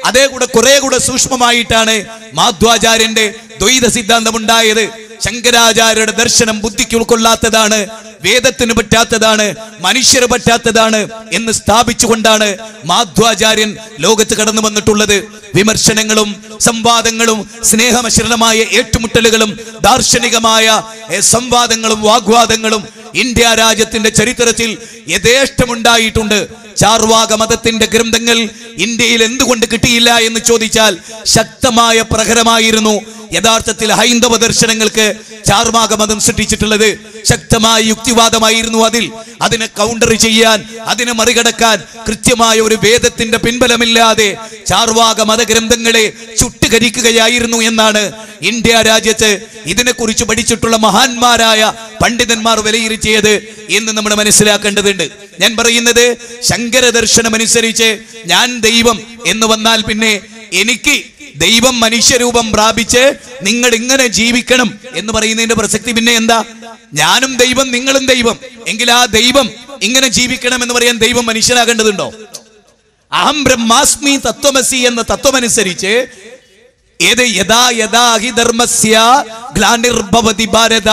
അതേ കൂടെ കുറെ കൂടെ സൂക്ഷ്മമായിട്ടാണ് മാധ്വാചാര്യന്റെ ദ്വൈത സിദ്ധാന്തം ഉണ്ടായത്. ശങ്കരാചാര്യരുടെ ദർശനം ബുദ്ധിക്ക് ഉൾക്കൊള്ളാത്തതാണ്, വേദത്തിന് പറ്റാത്തതാണ്, മനുഷ്യര് പറ്റാത്തതാണ് എന്ന് സ്ഥാപിച്ചുകൊണ്ടാണ് മാധ്വാചാര്യൻ ലോകത്ത് കടന്നു വന്നിട്ടുള്ളത്. വിമർശനങ്ങളും സംവാദങ്ങളും സ്നേഹമിശ്രിതമായ ഏറ്റുമുട്ടലുകളും ദാർശനികമായ സംവാദങ്ങളും വാഗ്വാദങ്ങളും ഇന്ത്യ രാജ്യത്തിന്റെ ചരിത്രത്തിൽ യഥേഷ്ടമുണ്ടായിട്ടുണ്ട്. ചാർവാക മതത്തിന്റെ ഗ്രന്ഥങ്ങൾ ഇന്ത്യയിൽ എന്തുകൊണ്ട് കിട്ടിയില്ല എന്ന് ചോദിച്ചാൽ ശക്തമായ പ്രഹരമായിരുന്നു യഥാർത്ഥത്തിൽ ഹൈന്ദവ ദർശനങ്ങൾക്ക് ചാർവാക മതം സൃഷ്ടിച്ചിട്ടുള്ളത്. ശക്തമായ യുക്തിവാദമായിരുന്നു അതിനെ കൗണ്ടർ ചെയ്യാൻ, അതിനെ മറികടക്കാൻ കൃത്യമായ ഒരു വേദത്തിന്റെ പിൻബലമില്ലാതെ ചാർവാക മതഗ്രന്ഥങ്ങളെ ചുട്ടുകരിക്കുകയായിരുന്നു എന്നാണ് ഇന്ത്യ രാജ്യത്ത് ഇതിനെക്കുറിച്ച് പഠിച്ചിട്ടുള്ള മഹാന്മാരായ പണ്ഡിതന്മാർ വിലയിരുത്തിയത് എന്ന് നമ്മൾ മനസ്സിലാക്കേണ്ടതുണ്ട്. ഞാൻ പറയുന്നത് ശങ്കര ദർശനം അനുസരിച്ച് ഞാൻ ദൈവം എന്ന് വന്നാൽ പിന്നെ എനിക്ക് ദൈവം മനുഷ്യരൂപം പ്രാപിച്ച് നിങ്ങൾ ഇങ്ങനെ ജീവിക്കണം എന്ന് പറയുന്നതിന്റെ പ്രസക്തി പിന്നെ എന്താ? ഞാനും ദൈവം നിങ്ങളും ദൈവം എങ്കിൽ ആ ദൈവം ഇങ്ങനെ ജീവിക്കണം എന്ന് പറയാൻ ദൈവം മനുഷ്യനാകേണ്ടതുണ്ടോ? അഹം ബ്രഹ്മാസ്മി തത്വമസി എന്ന തത്വമനുസരിച്ച് ഏത് യഥാ യഥാ ഹി ധർമ്മസ്യ ഗ്ലാനിർഭവതി ഭാരത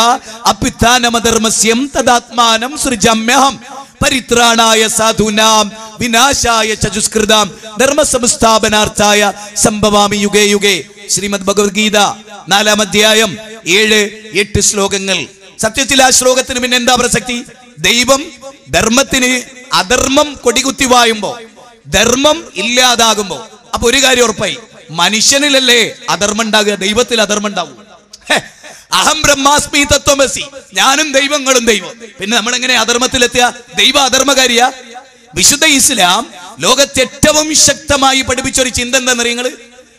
അഭ്യുത്ഥാനമധർമ്മസ്യം തദാത്മാനം സൃജമ്യഹം പരിത്രാണായ സാധൂനാം വിനാശായ ചതുഷ്കൃതാം ധർമ്മ സംസ്ഥാപനാർത്ഥായ സംഭവാമി യുഗേ യുഗേ. ശ്രീമദ് ഭഗവത്ഗീത 4-ാം അധ്യായം 7-8 ശ്ലോകങ്ങൾ. സത്യത്തിൽ ആ ശ്ലോകത്തിന് പിന്നെ എന്താ പ്രസക്തി? ദൈവം ധർമ്മത്തിന് അധർമ്മം കൊടികുത്തി വായുമ്പോ, ധർമ്മം ഇല്ലാതാകുമ്പോ, അപ്പൊ ഒരു കാര്യം ഉറപ്പായി, മനുഷ്യനിലല്ലേ അധർമ്മം ഉണ്ടാകുക, ദൈവത്തിൽ അധർമ്മം ഉണ്ടാവും. അഹം ബ്രഹ്മാസ്മി തത്വമസി, ഞാനും ദൈവങ്ങളും ദൈവം. പിന്നെ നമ്മളെങ്ങനെ അധർമ്മത്തിലെത്തുക? ദൈവ അധർമ്മകാരിയ? വിശുദ്ധ ഇസ്ലാം ലോകത്തെ ഏറ്റവും ശക്തമായി പഠിപ്പിച്ചൊരു ചിന്ത എന്താണെന്നറിയങ്ങള്?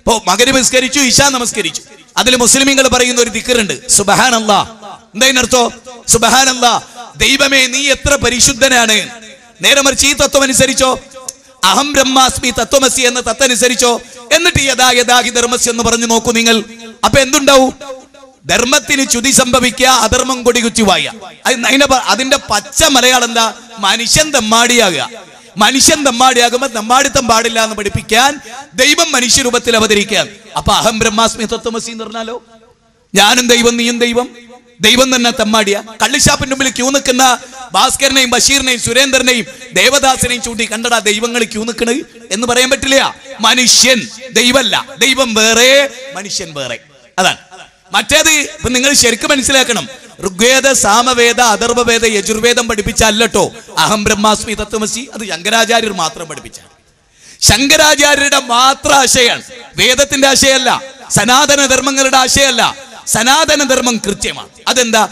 ഇപ്പോ മഗ്‌രിബ് നമസ്കരിച്ചു, ഇശാ നമസ്കരിച്ചു, അതിൽ മുസ്ലിമീങ്ങൾ പറയുന്ന ഒരു ദിക്റുണ്ട്, സുബ്ഹാനല്ലാഹ്. എന്താ ഇതിനർത്ഥം? സുബ്ഹാനല്ലാഹ്, ദൈവമേ നീ എത്ര പരിശുദ്ധനാണ്. നേരെ മറിച്ച് ഈ തത്വം അനുസരിച്ചോ, അഹം ബ്രഹ്മാസ്മി തത്വമസി എന്ന തത്വം അനുസരിച്ചോ, എന്നിട്ട് യഥാ യഥാഹി ധർമ്മസ്യ എന്ന് പറഞ്ഞു നോക്കൂ നിങ്ങൾ. അപ്പൊ എന്തുണ്ടാവും? ധർമ്മത്തിന് ചുതി സംഭവിക്കുക, അധർമ്മം കൊടികുത്തി വായ. അതിന്റെ പച്ച മലയാളം എന്താ? മനുഷ്യൻ തെമ്മാടിയാകുക. മനുഷ്യൻ തെമ്മാടിയാകുമ്പോ തെമ്മാടിത്തം പാടില്ല എന്ന് പഠിപ്പിക്കാൻ ദൈവം മനുഷ്യരൂപത്തിൽ അവതരിക്കാൻ. അപ്പൊ അഹം ബ്രഹ്മാസ്മി തത്വമസി എന്ന് പറഞ്ഞാലോ, ഞാനും ദൈവം നീയും ദൈവം, ദൈവം തന്നെ തെമ്മാടിയ. കള്ളിഷാപ്പിന്റെ മുമ്പിൽ ക്യൂ നിൽക്കുന്ന ഭാസ്കരനെയും ബഷീറിനെയും സുരേന്ദ്രനെയും ദേവദാസിനെയും ചൂണ്ടി കണ്ടടാ ദൈവങ്ങൾ ക്യൂ നിൽക്കണ് എന്ന് പറയാൻ പറ്റില്ല. മനുഷ്യൻ ദൈവമല്ല, ദൈവം വേറെ, മനുഷ്യൻ വേറെ. അതാണ്. മറ്റേത് ഇപ്പൊ നിങ്ങൾ ശരിക്കും മനസ്സിലാക്കണം. ഋഗ്വേദ, സാമവേദ, അഥർവവേദ, യജുർവേദം പഠിപ്പിച്ചല്ലോ അഹം ബ്രഹ്മാസ്മി തത്വമസി. അത് ശങ്കരാചാര്യർ മാത്രം പഠിപ്പിച്ചാണ്. ശങ്കരാചാര്യരുടെ മാത്രം ആശയാണ്, വേദത്തിന്റെ ആശയമല്ല, സനാതന ധർമ്മങ്ങളുടെ ആശയമല്ല. സനാതന ധർമ്മം കൃത്യമാണ്. അതെന്താ?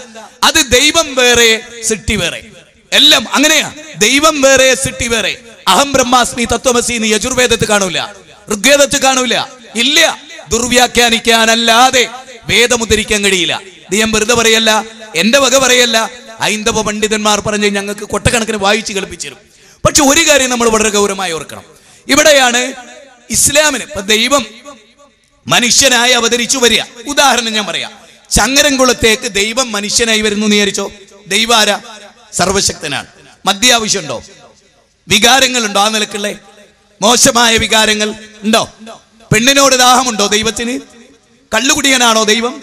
അത് ദൈവം വേറെ, സൃഷ്ടി വേറെ. എല്ലാം അങ്ങനെയാ. ദൈവം വേറെ, സൃഷ്ടി വേറെ. അഹം ബ്രഹ്മാസ്മി തത്വമസി എന്ന് യജുർവേദത്തിൽ കാണൂല, ഋഗ്വേദത്തിൽ കാണൂല. ഇല്ല, ദുർവ്യാഖ്യാനിക്കാനല്ലാതെ വേദമുദ്ധരിക്കാൻ കഴിയില്ല. ഇത് ഞാൻ വെറുതെ പറയല്ല, എന്റെ വക പറയല്ല. ഹൈന്ദവ പണ്ഡിതന്മാർ പറഞ്ഞ് ഞങ്ങൾക്ക് കൊട്ടക്കണക്കിന് വായിച്ച് കളിപ്പിച്ചിരും. പക്ഷെ ഒരു കാര്യം നമ്മൾ വളരെ ഗൗരവമായി ഓർക്കണം. ഇവിടെയാണ് ഇസ്ലാമിന് ഇപ്പൊ ദൈവം മനുഷ്യനായി അവതരിച്ചു വരിക. ഉദാഹരണം ഞാൻ പറയാം. ചങ്ങരംകുളത്തേക്ക് ദൈവം മനുഷ്യനായി വരുന്നു എന്ന് വിചാരിച്ചോ. ദൈവം ആരാ? സർവശക്തനാണ്. മദ്യ ആവശ്യമുണ്ടോ? വികാരങ്ങളുണ്ടോ? ആ നിലക്കുള്ള മോശമായ വികാരങ്ങൾ ഉണ്ടോ? പെണ്ണിനോട് ദാഹമുണ്ടോ ദൈവത്തിന്? കള്ളുകുടിയനാണോ ദൈവം?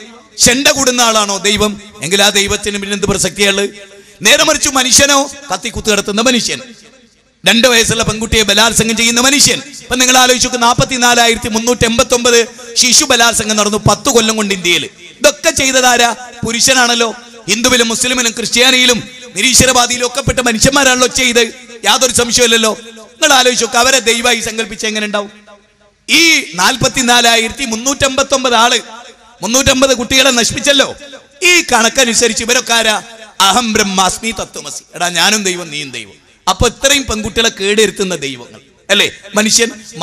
ചെണ്ട കൂടുന്ന ആളാണോ ദൈവം? എങ്കിൽ ആ ദൈവത്തിന് പിന്നെ എന്ത് പ്രസക്തിയുള്ളത്? നേരെ മറിച്ച് മനുഷ്യനോ? കത്തിക്കുത്ത് കിടത്തുന്ന മനുഷ്യൻ, 2 വയസ്സുള്ള പെൺകുട്ടിയെ ബലാത്സംഗം ചെയ്യുന്ന മനുഷ്യൻ. ഇപ്പൊ നിങ്ങൾ ആലോചിച്ചു, 44,389 ശിശു ബലാത്സംഗം നടന്നു 10 കൊല്ലം കൊണ്ട് ഇന്ത്യയിൽ. ഇതൊക്കെ ചെയ്തതാരാ? പുരുഷനാണല്ലോ. ഹിന്ദുവിലും മുസ്ലിമിലും ക്രിസ്ത്യാനിയിലും നിരീശ്വരവാദിയിലും ഒക്കെ പെട്ട മനുഷ്യന്മാരാണല്ലോ ചെയ്ത്. യാതൊരു സംശയമില്ലല്ലോ. നിങ്ങൾ ആലോചിച്ചു, അവരെ ദൈവമായി സങ്കല്പിച്ച് എങ്ങനെ ഉണ്ടാവും? ഈ 44,389 ആള് 350 കുട്ടികളെ നശിപ്പിച്ചല്ലോ. ഈ കണക്കനുസരിച്ച് ഇവരൊക്കെ ആരാ? അഹം ബ്രഹ്മാസ്മി തത്വമസി. എടാ ഞാനും ദൈവം നീയും ദൈവം. അപ്പൊ ഇത്രയും പെൺകുട്ടികളെ കേടെരുത്തുന്ന ദൈവങ്ങൾ അല്ലേ?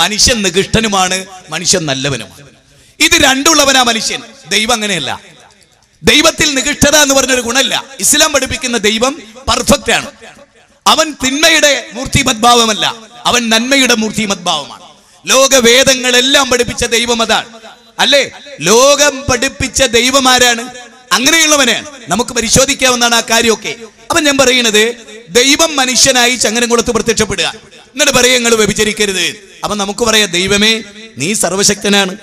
മനുഷ്യൻ നികൃഷ്ടനുമാണ്, മനുഷ്യൻ നല്ലവനുമാണ്. ഇത് രണ്ടുള്ളവനാ മനുഷ്യൻ. ദൈവം അങ്ങനെയല്ല. ദൈവത്തിൽ നികൃഷ്ടത എന്ന് പറഞ്ഞൊരു ഗുണമില്ല. ഇസ്ലാം പഠിപ്പിക്കുന്ന ദൈവം പെർഫെക്റ്റ് ആണ്. അവൻ തിന്മയുടെ മൂർത്തിമദ്ഭാവമല്ല, അവൻ നന്മയുടെ മൂർത്തിമദ്ഭാവമാണ്. ലോകവേദങ്ങളെല്ലാം പഠിപ്പിച്ച ദൈവം അതാണ് അല്ലേ? ലോകം പഠിപ്പിച്ച ദൈവം ആരാണ്? അങ്ങനെയുള്ളവനാണ്. നമുക്ക് പരിശോധിക്കാവുന്നതാണ് ആ കാര്യമൊക്കെ. അപ്പൊ ഞാൻ പറയുന്നത്, ദൈവം മനുഷ്യനായി ചങ്ങരംകുളത്ത് പ്രത്യക്ഷപ്പെടുക, എന്നിട്ട് പറയാ നിങ്ങൾ വ്യഭിചരിക്കരുത്. അപ്പൊ നമുക്ക് പറയാം, ദൈവമേ നീ സർവശക്തനാണ്,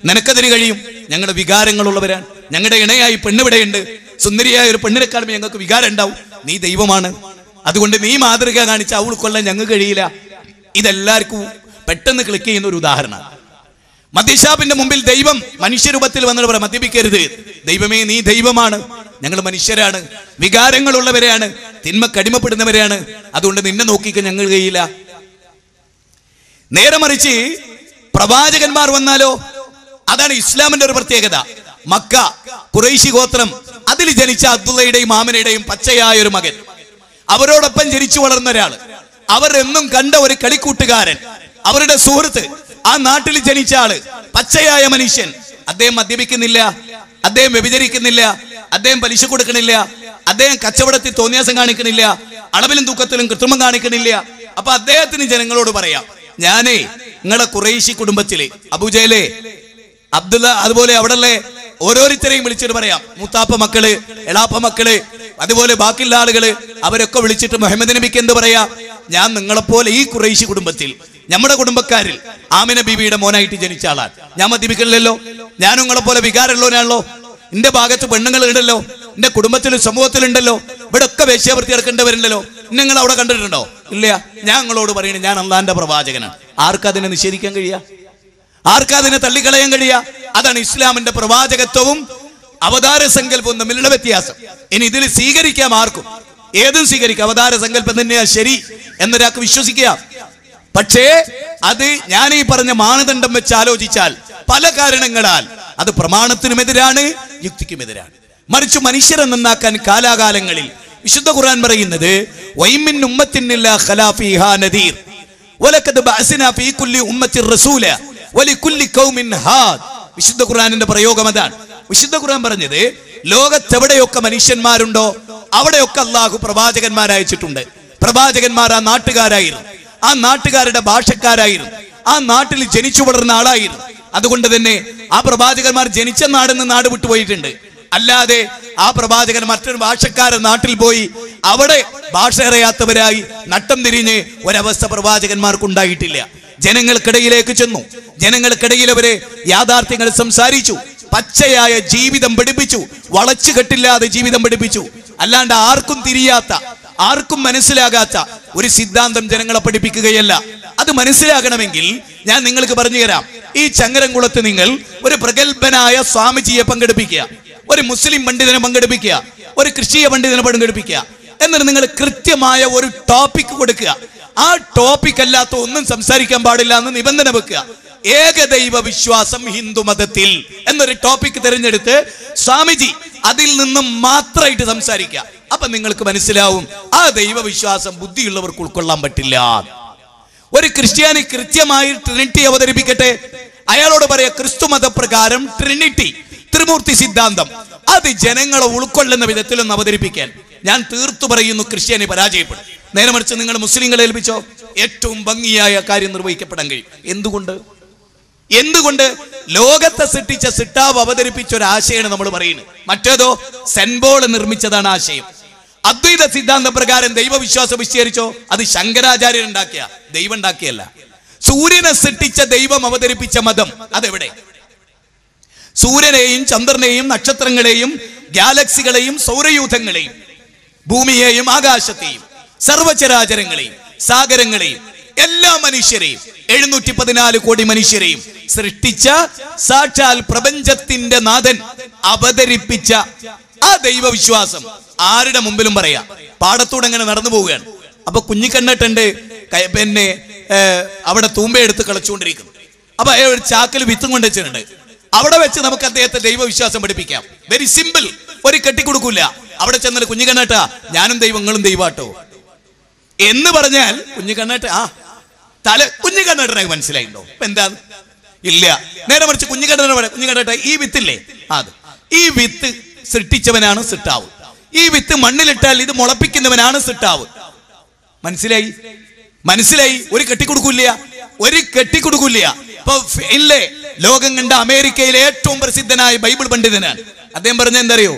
നിനക്കതിന് കഴിയും. ഞങ്ങളുടെ വികാരങ്ങളുള്ളവരാണ്. ഞങ്ങളുടെ ഇണയായി പെണ്ണിവിടെയുണ്ട്, സുന്ദരിയായ ഒരു പെണ്ണിനെ കാണുമ്പോൾ ഞങ്ങൾക്ക് വികാരം ഉണ്ടാവും. നീ ദൈവമാണ്, അതുകൊണ്ട് നീ മാതൃക കാണിച്ച അവൾ കൊള്ളാൻ ഞങ്ങൾക്ക് കഴിയില്ല. ഇതെല്ലാവർക്കും പെട്ടെന്ന് ക്ലിക്ക് ചെയ്യുന്ന ഒരു ഉദാഹരണമാണ്. മദ്യഷാപ്പിന്റെ മുമ്പിൽ ദൈവം മനുഷ്യരൂപത്തിൽ വന്നിട്ട് പറയാം, മദ്യപിക്കരുത്. ദൈവമേ നീ ദൈവമാണ്, ഞങ്ങൾ മനുഷ്യരാണ്, വികാരങ്ങളുള്ളവരെയാണ്, തിന്മക്ക് അടിമപ്പെടുന്നവരെയാണ്, അതുകൊണ്ട് നിന്നെ നോക്കിക്കാൻ ഞങ്ങൾ കഴിയില്ല. നേരെ മറിച്ച് പ്രവാചകന്മാർ വന്നാലോ? അതാണ് ഇസ്ലാമിന്റെ ഒരു പ്രത്യേകത. മക്ക ഖുറൈശി ഗോത്രം, അതിൽ ജനിച്ച അബ്ദുള്ളയുടെയും ആമിനയുടെയും പച്ചയായ ഒരു മകൻ, അവരോടൊപ്പം ജനിച്ചു വളർന്ന ഒരാള്, അവർ എന്നും കണ്ട ഒരു കളിക്കൂട്ടുകാരൻ, അവരുടെ സുഹൃത്ത്, ആ നാട്ടിൽ ജനിച്ച ആള്, പച്ചയായ മനുഷ്യൻ. അദ്ദേഹം മദ്യപിക്കുന്നില്ല, അദ്ദേഹം വ്യഭിചരിക്കുന്നില്ല, അദ്ദേഹം പലിശ കൊടുക്കണില്ല, അദ്ദേഹം കച്ചവടത്തിൽ തോന്നിയാസം കാണിക്കണില്ല, അളവിലും തൂക്കത്തിലും കൃത്രിമം കാണിക്കണില്ല. അപ്പൊ അദ്ദേഹത്തിന് ജനങ്ങളോട് പറയാം, ഞാനേ നിങ്ങളെ ഖുറൈശി കുടുംബത്തിലെ അബൂജഹലെ, അബ്ദുള്ള, അതുപോലെ അവിടെയുള്ള ഓരോരുത്തരെയും വിളിച്ചിട്ട് പറയാം, മൂത്താപ്പ മക്കള്, എളാപ്പ മക്കള്, അതുപോലെ ബാക്കിയുള്ള ആളുകള്, അവരൊക്കെ വിളിച്ചിട്ട് മുഹമ്മദ് നബിക്ക് എന്ത് പറയാ? ഞാൻ നിങ്ങളെപ്പോലെ ഈ ഖുറൈശി കുടുംബത്തിൽ, നമ്മുടെ കുടുംബക്കാരിൽ ആമിന ബീവിയുടെ മോനായിട്ട് ജനിച്ച ആളാണ്. ഞാൻ മദ്യപിക്കണില്ലല്ലോ, ഞാൻ നിങ്ങളെ പോലെ വികാരമുള്ളവനാണല്ലോ, എന്റെ ഭാഗത്ത് പെണ്ണുങ്ങൾ ഉണ്ടല്ലോ, എന്റെ കുടുംബത്തിലും സമൂഹത്തിലുണ്ടല്ലോ, ഇവിടെ ഒക്കെ വേശ്യാവൃത്തി ഇറക്കേണ്ടവരുണ്ടല്ലോ. നിങ്ങൾ അവിടെ കണ്ടിട്ടുണ്ടോ? ഇല്ല. ഞാൻ നിങ്ങളോട് പറയണേ, ഞാൻ അള്ളാന്റെ പ്രവാചകനാണ്. ആർക്കതിനെ നിഷേധിക്കാൻ കഴിയാ? ആർക്കതിനെ തള്ളിക്കളയാൻ കഴിയാ? അതാണ് ഇസ്ലാമിന്റെ പ്രവാചകത്വവും അവതാര സങ്കല്പവും തമ്മിലുള്ള വ്യത്യാസം. ഇനി ഇതിൽ സ്വീകരിക്കാം, ആർക്കും ഏതും സ്വീകരിക്കാം. അവതാര സങ്കല്പം തന്നെയാ ശരി എന്നൊരാൾക്ക് വിശ്വസിക്കാം. പക്ഷേ അത് ഞാൻ ഈ പറഞ്ഞ മാനദണ്ഡം വെച്ച് ആലോചിച്ചാൽ പല കാരണങ്ങളാൽ അത് പ്രമാണത്തിനുമെതിരാണ്, യുക്തിക്കുമെതിരാണ്. മറിച്ച് മനുഷ്യരെ നന്നാക്കാൻ കാലാകാലങ്ങളിൽ വിശുദ്ധ ഖുർആൻ പറയുന്നത് വൈമിൻ ഉമ്മത്തിൻ ഇല്ലാ ഖലാ ഫീഹാ നദീർ വലഖദ് ബഅസ്നാ ഫീ കുല്ലി ഉമ്മത്തിർ റസൂല വലികുല്ലി ഖൗമിൻ ഹാദ്. വിശുദ്ധ ഖുർആനിന്റെ പ്രയോഗം അതാണ്. വിശുദ്ധ ഖുർആൻ പറഞ്ഞത് ലോകത്തെവിടെയൊക്കെ മനുഷ്യന്മാരുണ്ടോ അവിടെയൊക്കെ അല്ലാഹു പ്രവാചകന്മാരെ അയച്ചിട്ടുണ്ട്. പ്രവാചകന്മാർ ആ നാട്ടുകാരായിരുന്നു, ആ നാട്ടുകാരുടെ ഭാഷക്കാരായിരുന്നു, ആ നാട്ടിൽ ജനിച്ചു വളർന്ന ആളായിരുന്നു. അതുകൊണ്ട് തന്നെ ആ പ്രവാചകന്മാർ ജനിച്ച നാടിൽ നിന്ന് നാട് വിട്ടുപോയിട്ടുണ്ട്. അല്ലാതെ ആ പ്രവാചകൻ മറ്റൊരു ഭാഷക്കാരൻ നാട്ടിൽ പോയി അവിടെ ഭാഷ അറിയാത്തവരായി നട്ടം തിരിഞ്ഞ് ഒരവസ്ഥ പ്രവാചകന്മാർക്കുണ്ടായിട്ടില്ല. ജനങ്ങൾക്കിടയിലേക്ക് ചെന്നു, ജനങ്ങൾക്കിടയിൽ അവരെ യാഥാർത്ഥ്യങ്ങൾ സംസാരിച്ചു, പച്ചയായ ജീവിതം പഠിപ്പിച്ചു, വളച്ചു കെട്ടില്ലാതെ ജീവിതം പഠിപ്പിച്ചു. അല്ലാണ്ട് ആർക്കും തിരിയാത്ത, ആർക്കും മനസ്സിലാകാത്ത ഒരു സിദ്ധാന്തം ജനങ്ങളെ പഠിപ്പിക്കുകയല്ല. അത് മനസ്സിലാകണമെങ്കിൽ ഞാൻ നിങ്ങൾക്ക് പറഞ്ഞു തരാം. ഈ ചങ്ങരംകുളത്ത് നിങ്ങൾ ഒരു പ്രഗത്ഭനായ സ്വാമിജിയെ പങ്കെടുപ്പിക്കുക, ഒരു മുസ്ലിം പണ്ഡിതനെ പങ്കെടുപ്പിക്കുക, ഒരു ക്രിസ്തീയ പണ്ഡിതനെ പങ്കെടുപ്പിക്കുക. എന്നിട്ട് നിങ്ങൾ കൃത്യമായ ഒരു ടോപ്പിക് കൊടുക്കുക. ആ ടോപ്പിക് അല്ലാത്ത ഒന്നും സംസാരിക്കാൻ പാടില്ല എന്ന് നിബന്ധന വെക്കുക. ഏകദൈവ വിശ്വാസം ഹിന്ദു മതത്തിൽ എന്നൊരു ടോപ്പിക് തിരഞ്ഞെടുത്ത് സ്വാമിജി അതിൽ നിന്നും മാത്രമായിട്ട് സംസാരിക്കുക. അപ്പൊ നിങ്ങൾക്ക് മനസ്സിലാവും ആ ദൈവവിശ്വാസം ബുദ്ധിയുള്ളവർക്ക് ഉൾക്കൊള്ളാൻ പറ്റില്ല. ഒരു ക്രിസ്ത്യാനി കൃത്യമായി ട്രിനിറ്റി അവതരിപ്പിക്കട്ടെ, അയാളോട് പറയാ ക്രിസ്തു മതപ്രകാരം ട്രിനിറ്റി, ത്രിമൂർത്തി സിദ്ധാന്തം, അത് ജനങ്ങളെ ഉൾക്കൊള്ളുന്ന വിധത്തിലൊന്ന് അവതരിപ്പിക്കാൻ ഞാൻ തീർത്തു പറയുന്നു ക്രിസ്ത്യാനി പരാജയപ്പെടും. നേരെ മറിച്ച് നിങ്ങൾ മുസ്ലിങ്ങളെ ഏൽപ്പിച്ചോ, ഏറ്റവും ഭംഗിയായ കാര്യം നിർവഹിക്കപ്പെടാൻ കഴിയും. എന്തുകൊണ്ട് ലോകത്തെ സൃഷ്ടിച്ച സിട്ടാവ് അവതരിപ്പിച്ച ഒരു ആശയമാണ് നമ്മൾ പറയുന്നത്. മറ്റേതോ സെൻബോൾ നിർമ്മിച്ചതാണ് ആശയം. അദ്വൈത സിദ്ധാന്ത പ്രകാരം ദൈവവിശ്വാസം വിശദീകരിച്ചോ, അത് ശങ്കരാചാര്യൻ ഉണ്ടാക്കിയ, ദൈവം ഉണ്ടാക്കിയല്ല. സൂര്യനെ സൃഷ്ടിച്ച ദൈവം അവതരിപ്പിച്ച മതം അതെവിടെ? സൂര്യനെയും ചന്ദ്രനെയും നക്ഷത്രങ്ങളെയും ഗാലക്സികളെയും സൗരയൂഥങ്ങളെയും ഭൂമിയെയും ആകാശത്തെയും സർവചരാചരങ്ങളെയും സാഗരങ്ങളെയും എല്ലാ മനുഷ്യരെയും 714 കോടി മനുഷ്യരെയും സൃഷ്ടിച്ച സാക്ഷാൽ പ്രപഞ്ചത്തിന്റെ നാഥൻ അവതരിപ്പിച്ച ആ ദൈവവിശ്വാസം ആരുടെ മുമ്പിലും പറയാം. പാടത്തൂടെ അങ്ങനെ നടന്നു പോവുകയാണ്. അപ്പൊ കുഞ്ഞിക്കണ്ണട്ടുണ്ട് പിന്നെ അവിടെ തൂമ്പയെടുത്ത് കളിച്ചുകൊണ്ടിരിക്കുന്നു. അപ്പൊ അയാൾ ഒരു ചാക്കിൽ വിത്തും കൊണ്ട് വെച്ചിട്ടുണ്ട്. അവിടെ വെച്ച് നമുക്ക് അദ്ദേഹത്തെ ദൈവവിശ്വാസം പഠിപ്പിക്കാം. വെരി സിമ്പിൾ, ഒരു കെട്ടിക്കൊടുക്കൂല. അവിടെ ചെന്നിട്ട് കുഞ്ഞിക്കണ്ണേട്ടാ ഞാനും ദൈവങ്ങളും ദൈവാട്ടോ എന്ന് പറഞ്ഞാൽ കുഞ്ഞിക്കണ്ണേട്ട കുഞ്ഞിക്കണ്ണേട്ടനെ മനസ്സിലായിട്ടോ? ഇപ്പൊ എന്താ? ഇല്ല. നേരെ മറിച്ച് കുഞ്ഞിക്കണ്ണേട്ട ഈ വിത്തില്ലേ, അത് ഈ വിത്ത് സൃഷ്ടിച്ചവനാണ് സിട്ടാവ്. ഈ വിത്ത് മണ്ണിലിട്ടാൽ ഇത് മുളപ്പിക്കുന്നവനാണ് സിട്ടാവ്. മനസ്സിലായി? ഒരു കെട്ടിക്കൊടുക്കൂല. ഇപ്പൊ ഇല്ലേ, ലോകം കണ്ട അമേരിക്കയിലെ ഏറ്റവും പ്രസിദ്ധനായ ബൈബിൾ പണ്ഡിതനാണ്. അദ്ദേഹം പറഞ്ഞ എന്തറിയോ?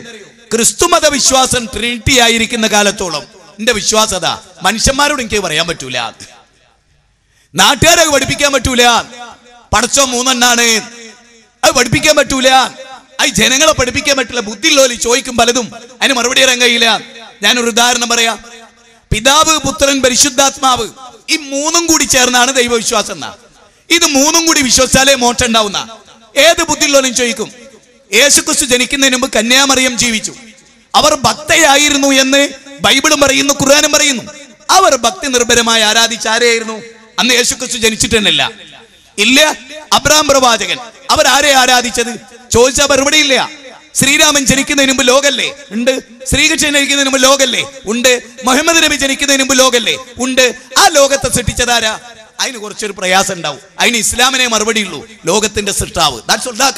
ക്രിസ്തുമത വിശ്വാസം ട്രിനിറ്റി ആയിരിക്കുന്ന കാലത്തോളം എന്റെ വിശ്വാസത മനുഷ്യന്മാരോട് എനിക്ക് പറയാൻ പറ്റൂല, നാട്ടുകാരെ പഠിപ്പിക്കാൻ പറ്റൂല. പടച്ചോ മൂന്നെണ്ണാണ്, അത് പഠിപ്പിക്കാൻ പറ്റൂല. അത് ജനങ്ങളെ പഠിപ്പിക്കാൻ പറ്റില്ല. ബുദ്ധിയുള്ളവര് ചോദിക്കും പലതും, അതിന് മറുപടി അറിയാൻ കഴിയില്ല. ഞാനൊരു ഉദാഹരണം പറയാം. പിതാവ്, പുത്രൻ, പരിശുദ്ധാത്മാവ്, ഈ മൂന്നും കൂടി ചേർന്നാണ് ദൈവവിശ്വാസം എന്നാ. ഇത് മൂന്നും കൂടി വിശ്വസിച്ചാലേ മോക്ഷം ഉണ്ടാവുന്ന ഏത് ബുദ്ധിയുള്ളവരും ചോദിക്കും. യേശുക്രിസ്തു ജനിക്കുന്നതിന് മുമ്പ് കന്യാമറിയം ജീവിച്ചു. അവർ ഭക്തയായിരുന്നു എന്ന് ബൈബിളും പറയുന്നു, ഖുർആനും പറയുന്നു. അവർ ഭക്തി നിർഭരമായി ആരാധിച്ച ആരെയായിരുന്നു? അന്ന് യേശുക്രിസ്തു ജനിച്ചിട്ടില്ല. ഇല്ല. അബ്രഹാം പ്രവാചകൻ, അവരാരെ ആരാധിച്ചത്? ചോദിച്ചാൽ മറുപടി ഇല്ല. ശ്രീരാമൻ ജനിക്കുന്നതിന് മുമ്പ് ലോകല്ലേ? ഉണ്ട്. ശ്രീകൃഷ്ണൻ ജനിക്കുന്നതിന് മുമ്പ് ലോകല്ലേ? ഉണ്ട്. മുഹമ്മദ് നബി ജനിക്കുന്നതിന് മുമ്പ് ലോകല്ലേ? ഉണ്ട്. ആ ലോകത്തെ സൃഷ്ടിച്ചതാരാ? അതിന് കുറച്ചൊരു പ്രയാസം ഉണ്ടാവും. അതിന് ഇസ്ലാമിനെ മറുപടി ഉള്ളൂ. ലോകത്തിന്റെ സൃഷ്ടാവ്.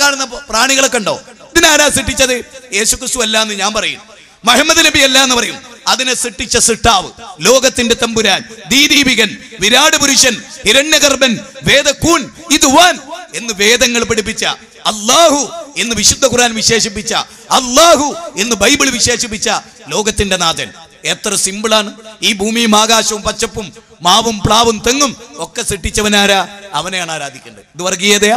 കാണുന്ന പ്രാണികളൊക്കെ ഉണ്ടോ? ഇതിനാരാ സൃഷ്ടിച്ചത്? യേശുക്രിസ്തു അല്ല എന്ന് ഞാൻ പറയും, മുഹമ്മദ് നബി അല്ല എന്ന് പറയും. അതിനെ സൃഷ്ടിച്ച സൃഷ്ടാവ്, ലോകത്തിന്റെ തമ്പുരാൻ, ദീദീപികൻ, വിരാട് പുരുഷൻ, ഹിരണ്യഗർഭൻ, വേദക്കൂൺ, ഇതുവാൻ എന്ന് വേദങ്ങൾ പഠിപ്പിച്ച അല്ലാഹു എന്ന് വിശുദ്ധ ഖുർആൻ വിശേഷിപ്പിച്ച, അല്ലാഹു എന്ന് ബൈബിൾ വിശേഷിപ്പിച്ച ലോകത്തിന്റെ നാഥൻ. എത്ര സിമ്പിളാണ്! ഈ ഭൂമിയും ആകാശവും പച്ചപ്പും മാവും പ്ലാവും തെങ്ങും ഒക്കെ സൃഷ്ടിച്ചവനാരാ? അവനെയാണ് ആരാധിക്കേണ്ടത്. ഇത് വർഗീയതയാ?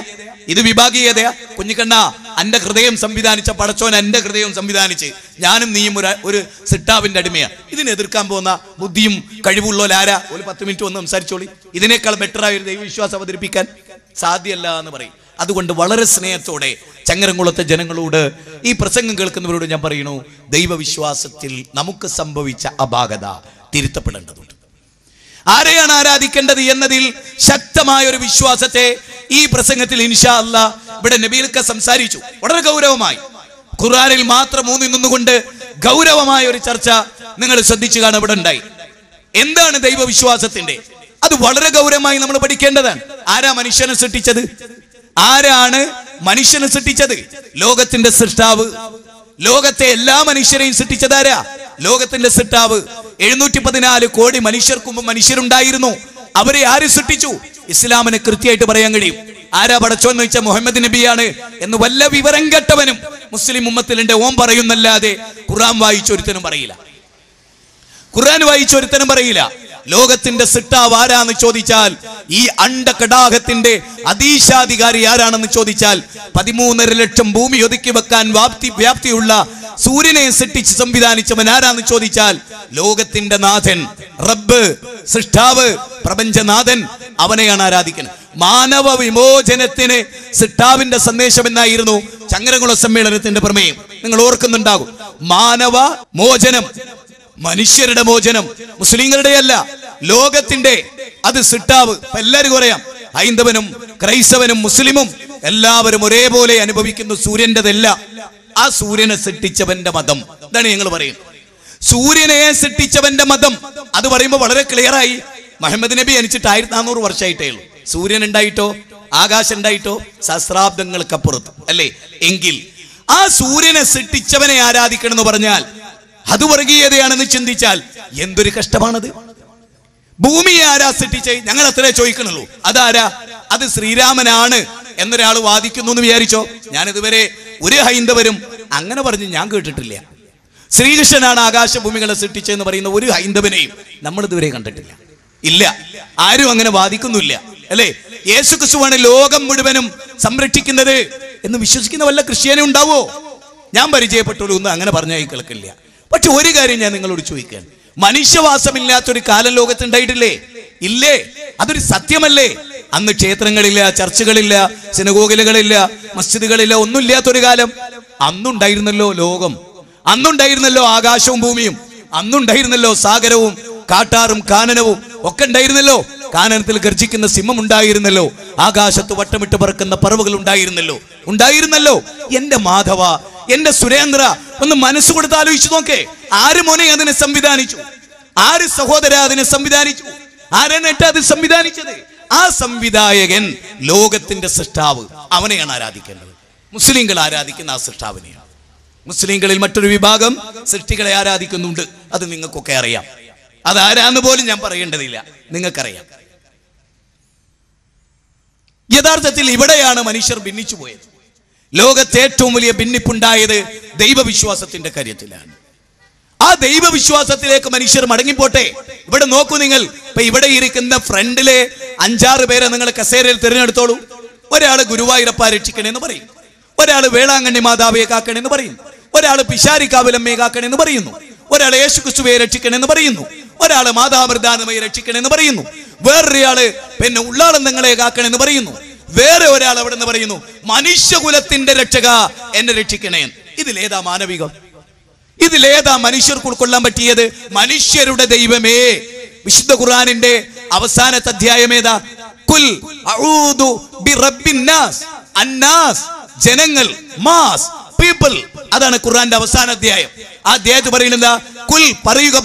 ഇത് വിഭാഗീയതയാ? കുഞ്ഞിക്കണ്ണ, എന്റെ ഹൃദയം സംവിധാനിച്ച പടച്ചോൻ എന്റെ ഹൃദയം സംവിധാനിച്ച് ഞാനും നീയും ഒരു സിട്ടാവിന്റെ അടിമയാ. ഇതിനെ എതിർക്കാൻ പോകുന്ന ബുദ്ധിയും കഴിവുള്ളവരാരാ? ഒരു 10 മിനിറ്റ് ഒന്ന് സംസാരിച്ചോളി. ഇതിനേക്കാൾ ബെറ്ററായ ഒരു ദൈവവിശ്വാസം അവതരിപ്പിക്കാൻ സാധ്യമല്ല എന്ന് പറയും. അതുകൊണ്ട് വളരെ സ്നേഹത്തോടെ ചങ്ങരംകുളത്തെ ജനങ്ങളോട്, ഈ പ്രസംഗം കേൾക്കുന്നവരോട് ഞാൻ പറയുന്നു, ദൈവവിശ്വാസത്തിൽ നമുക്ക് സംഭവിച്ച അപാകത തിരുത്തപ്പെടേണ്ടതുണ്ട്. ആരെയാണ് ആരാധിക്കേണ്ടത് എന്നതിൽ ശക്തമായ ഒരു വിശ്വാസത്തെ ഈ പ്രസംഗത്തിൽ ഇൻഷാ അല്ലാഹ് ഇവിടെ നബിയൊക്കെ സംസാരിച്ചു. വളരെ ഗൗരവമായി ഖുർആനിൽ മാത്രം ഊന്നി നിന്നുകൊണ്ട് ഗൗരവമായ ഒരു ചർച്ച നിങ്ങൾ ശ്രദ്ധിച്ചു കാണാൻ ഇവിടെ ഉണ്ടായി. എന്താണ് ദൈവവിശ്വാസത്തിന്റെ? അത് വളരെ ഗൗരവമായി നമ്മൾ പഠിക്കേണ്ടതാണ്. ആരാ മനുഷ്യനെ സൃഷ്ടിച്ചത്? ആരാണ് മനുഷ്യനെ സൃഷ്ടിച്ചത്? ലോകത്തിന്റെ സൃഷ്ടാവ്. ലോകത്തെ എല്ലാ മനുഷ്യരെയും സൃഷ്ടിച്ചതാരാ? ലോകത്തിന്റെ സൃഷ്ടാവ്. 714 കോടി മനുഷ്യർക്ക് മുമ്പ് മനുഷ്യരുണ്ടായിരുന്നു. അവരെ ആര് സൃഷ്ടിച്ചു? ഇസ്ലാമിന് കൃത്യമായിട്ട് പറയാൻ കഴിയും. ആരാ പടച്ചോന്ന് വെച്ചാൽ മുഹമ്മദ് നബിയാണ് എന്ന് വല്ല വിവരം കെട്ടവനും മുസ്ലിം ഉമ്മത്തിലുണ്ട്. ഓൻ പറയുന്നല്ലാതെ ഖുർആൻ വായിച്ചൊരുത്തനും പറയില്ല. ഖുർആൻ വായിച്ചൊരുത്തനും പറയില്ല. ലോകത്തിന്റെ സൃഷ്ടാവ് ആരാന്ന് ചോദിച്ചാൽ, ഈ അണ്ടകടാഹത്തിന്റെ അതീശാധികാരി ആരാണെന്ന് ചോദിച്ചാൽ, 13.5 ലക്ഷം ഭൂമി ഒതുക്കി വെക്കാൻ വ്യാപ്തിയുള്ള സൂര്യനെ സൃഷ്ടിച്ച് സംവിധാനിച്ചവൻ ആരാന്ന് ചോദിച്ചാൽ, ലോകത്തിന്റെ നാഥൻ, റബ്ബ്, സൃഷ്ടാവ്, പ്രപഞ്ചനാഥൻ, അവനെയാണ് ആരാധിക്കുന്നത്. മാനവ വിമോചനത്തിന് സൃഷ്ടാവിന്റെ സന്ദേശം എന്നായിരുന്നു ചങ്ങരംകുളം സമ്മേളനത്തിന്റെ പ്രമേയം. നിങ്ങൾ ഓർക്കുന്നുണ്ടാകും. മാനവ മോചനം, മനുഷ്യരുടെ മോചനം, മുസ്ലിങ്ങളുടെയല്ല, ലോകത്തിന്റെ. അത് സൃഷ്ടാവ്. എല്ലാവരും പറയാം, ഹൈന്ദവനും ക്രൈസ്തവനും മുസ്ലിമും എല്ലാവരും ഒരേപോലെ അനുഭവിക്കുന്നു സൂര്യന്റെതല്ല. ആ സൂര്യനെ സൃഷ്ടിച്ചവന്റെ മതം. ഇതാണ് ഞങ്ങൾ പറയും, സൂര്യനെ സൃഷ്ടിച്ചവന്റെ മതം. അത് പറയുമ്പോൾ വളരെ ക്ലിയർ ആയി. മുഹമ്മദ് നബി ജനിച്ചിട്ട് 1400 വർഷമായിട്ടേ ഉള്ളൂ. സൂര്യൻ ഉണ്ടായിട്ടോ ആകാശം ഉണ്ടായിട്ടോ സഹസ്രാബ്ദങ്ങൾക്കപ്പുറത്ത് അല്ലേ? എങ്കിൽ ആ സൂര്യനെ സൃഷ്ടിച്ചവനെ ആരാധിക്കണം എന്ന് പറഞ്ഞാൽ അത് വർഗീയതയാണെന്ന് ചിന്തിച്ചാൽ എന്തൊരു കഷ്ടമാണത്. ഭൂമിയെ ആരാ സൃഷ്ടിച്ചേ? ഞങ്ങൾ അത്രേ ചോദിക്കണുള്ളൂ. അതാരാ? അത് ശ്രീരാമനാണ് എന്നൊരാൾ വാദിക്കുന്നു എന്ന് വിചാരിച്ചോ? ഞാൻ ഇതുവരെ ഒരു ഹൈന്ദവരും അങ്ങനെ പറഞ്ഞ് ഞാൻ കേട്ടിട്ടില്ല. ശ്രീകൃഷ്ണനാണ് ആകാശഭൂമികളെ സൃഷ്ടിച്ചതെന്ന് പറയുന്ന ഒരു ഹൈന്ദവനെയും നമ്മൾ ഇതുവരെ കണ്ടിട്ടില്ല. ഇല്ല, ആരും അങ്ങനെ വാദിക്കുന്നില്ല അല്ലേ? യേശു ക്രിസ്തുവാണ് ലോകം മുഴുവനും സംരക്ഷിക്കുന്നത് എന്ന് വിശ്വസിക്കുന്ന വല്ല ക്രിസ്ത്യാനി ഉണ്ടാവോ? ഞാൻ പരിചയപ്പെട്ടോളൂ ഒന്നും അങ്ങനെ പറഞ്ഞാൽ കേൾക്കില്ല. പക്ഷെ ഒരു കാര്യം ഞാൻ നിങ്ങളോട് ചോദിക്കാൻ, മനുഷ്യവാസമില്ലാത്തൊരു കാലം ലോകത്തുണ്ടായിട്ടില്ലേ? ഇല്ലേ? അതൊരു സത്യമല്ലേ? അന്ന് ക്ഷേത്രങ്ങളില്ല, ചർച്ചുകളില്ല, സിനഗോഗുകളില്ല, മസ്ജിദുകളില്ല, ഒന്നുമില്ലാത്തൊരു കാലം. അന്നുണ്ടായിരുന്നല്ലോ ലോകം, അന്നുണ്ടായിരുന്നല്ലോ ആകാശവും ഭൂമിയും, അന്നുണ്ടായിരുന്നല്ലോ സാഗരവും കാട്ടാറും കാനനവും ഒക്കെ ഉണ്ടായിരുന്നല്ലോ. കാനനത്തിൽ ഗർജിക്കുന്ന സിംഹം ഉണ്ടായിരുന്നല്ലോ. ആകാശത്ത് വട്ടമിട്ട് പറക്കുന്ന പറവുകൾ ഉണ്ടായിരുന്നല്ലോ. എന്റെ മാധവ, എന്റെ സുരേന്ദ്ര, ഒന്ന് മനസ്സ് കൊടുത്ത് ആലോചിച്ചു നോക്കേ. ആര് മോനെ അതിനെ സംവിധാനിച്ചു? ആര് സഹോദര അതിനെ സംവിധാനിച്ചു? ആരാണ് അത് സംവിധാനിച്ചത്? ആ സംവിധായകൻ, ലോകത്തിന്റെ സൃഷ്ടാവ്, അവനെയാണ് ആരാധിക്കേണ്ടത്. മുസ്ലിങ്ങൾ ആരാധിക്കുന്ന ആ സൃഷ്ടാവിനെയാണ്. മുസ്ലിങ്ങളിൽ മറ്റൊരു വിഭാഗം സൃഷ്ടികളെ ആരാധിക്കുന്നുണ്ട്. അത് നിങ്ങൾക്കൊക്കെ അറിയാം. അതാരാന്ന് പോലും ഞാൻ പറയേണ്ടതില്ല, നിങ്ങൾക്കറിയാം. യഥാർത്ഥത്തിൽ ഇവിടെയാണ് മനുഷ്യർ ഭിന്നിച്ചു പോയത്. ലോകത്തെ ഏറ്റവും വലിയ ഭിന്നിപ്പുണ്ടായത് ദൈവവിശ്വാസത്തിന്റെ കാര്യത്തിലാണ്. ആ ദൈവവിശ്വാസത്തിലേക്ക് മനുഷ്യർ മടങ്ങിപ്പോട്ടെ. ഇവിടെ നോക്കൂ നിങ്ങൾ. ഇപ്പൊ ഇവിടെ ഇരിക്കുന്ന ഫ്രണ്ടിലെ 5-6 പേരെ നിങ്ങൾ കസേരയിൽ തിരഞ്ഞെടുത്തോളൂ. ഒരാള് ഗുരുവായൂരപ്പ രക്ഷിക്കണേന്ന് പറയും, ഒരാള് വേളാങ്കണ്ണി മാതാവിയെ കാക്കണെന്ന് പറയും, ഒരാള് പിശാരിക്കാവിലമ്മയെ കാക്കണെന്ന് പറയുന്നു, ഒരാള് യേശു ക്രിസ്തുവെ രക്ഷിക്കണെന്ന് പറയുന്നു, ഒരാള് മാതാമൃദാനമയെ രക്ഷിക്കണെന്ന് പറയുന്നു, വേറൊരാള് പിന്നെ ഉള്ളാളന്തങ്ങളെ കാക്കണെന്ന് പറയുന്നു, വേറെ ഒരാൾ അവിടെ നിന്ന് പറയുന്നു മനുഷ്യകുലത്തിന്റെ രക്ഷക എന്നെ രക്ഷിക്കണേ. ഇതിലേതാ മാനവികം? ഇതിലേതാ മനുഷ്യർക്ക് ഉൾക്കൊള്ളാൻ പറ്റിയത്? മനുഷ്യരുടെ ദൈവമേ. വിശുദ്ധ ഖുർആനിന്റെ അവസാനത്തെ അധ്യായം ഏതാ? കുൽ അഊദു ബിറബ്ബിന്നാസ്. അന്നാസ്, ജനങ്ങൾ, മാസ്, പീപ്പിൾ. അതാണ് ഖുർആന്റെ അവസാന അധ്യായം. ആ അധ്യായത്തിൽ പറയുന്നത് കുൽ, പറയുക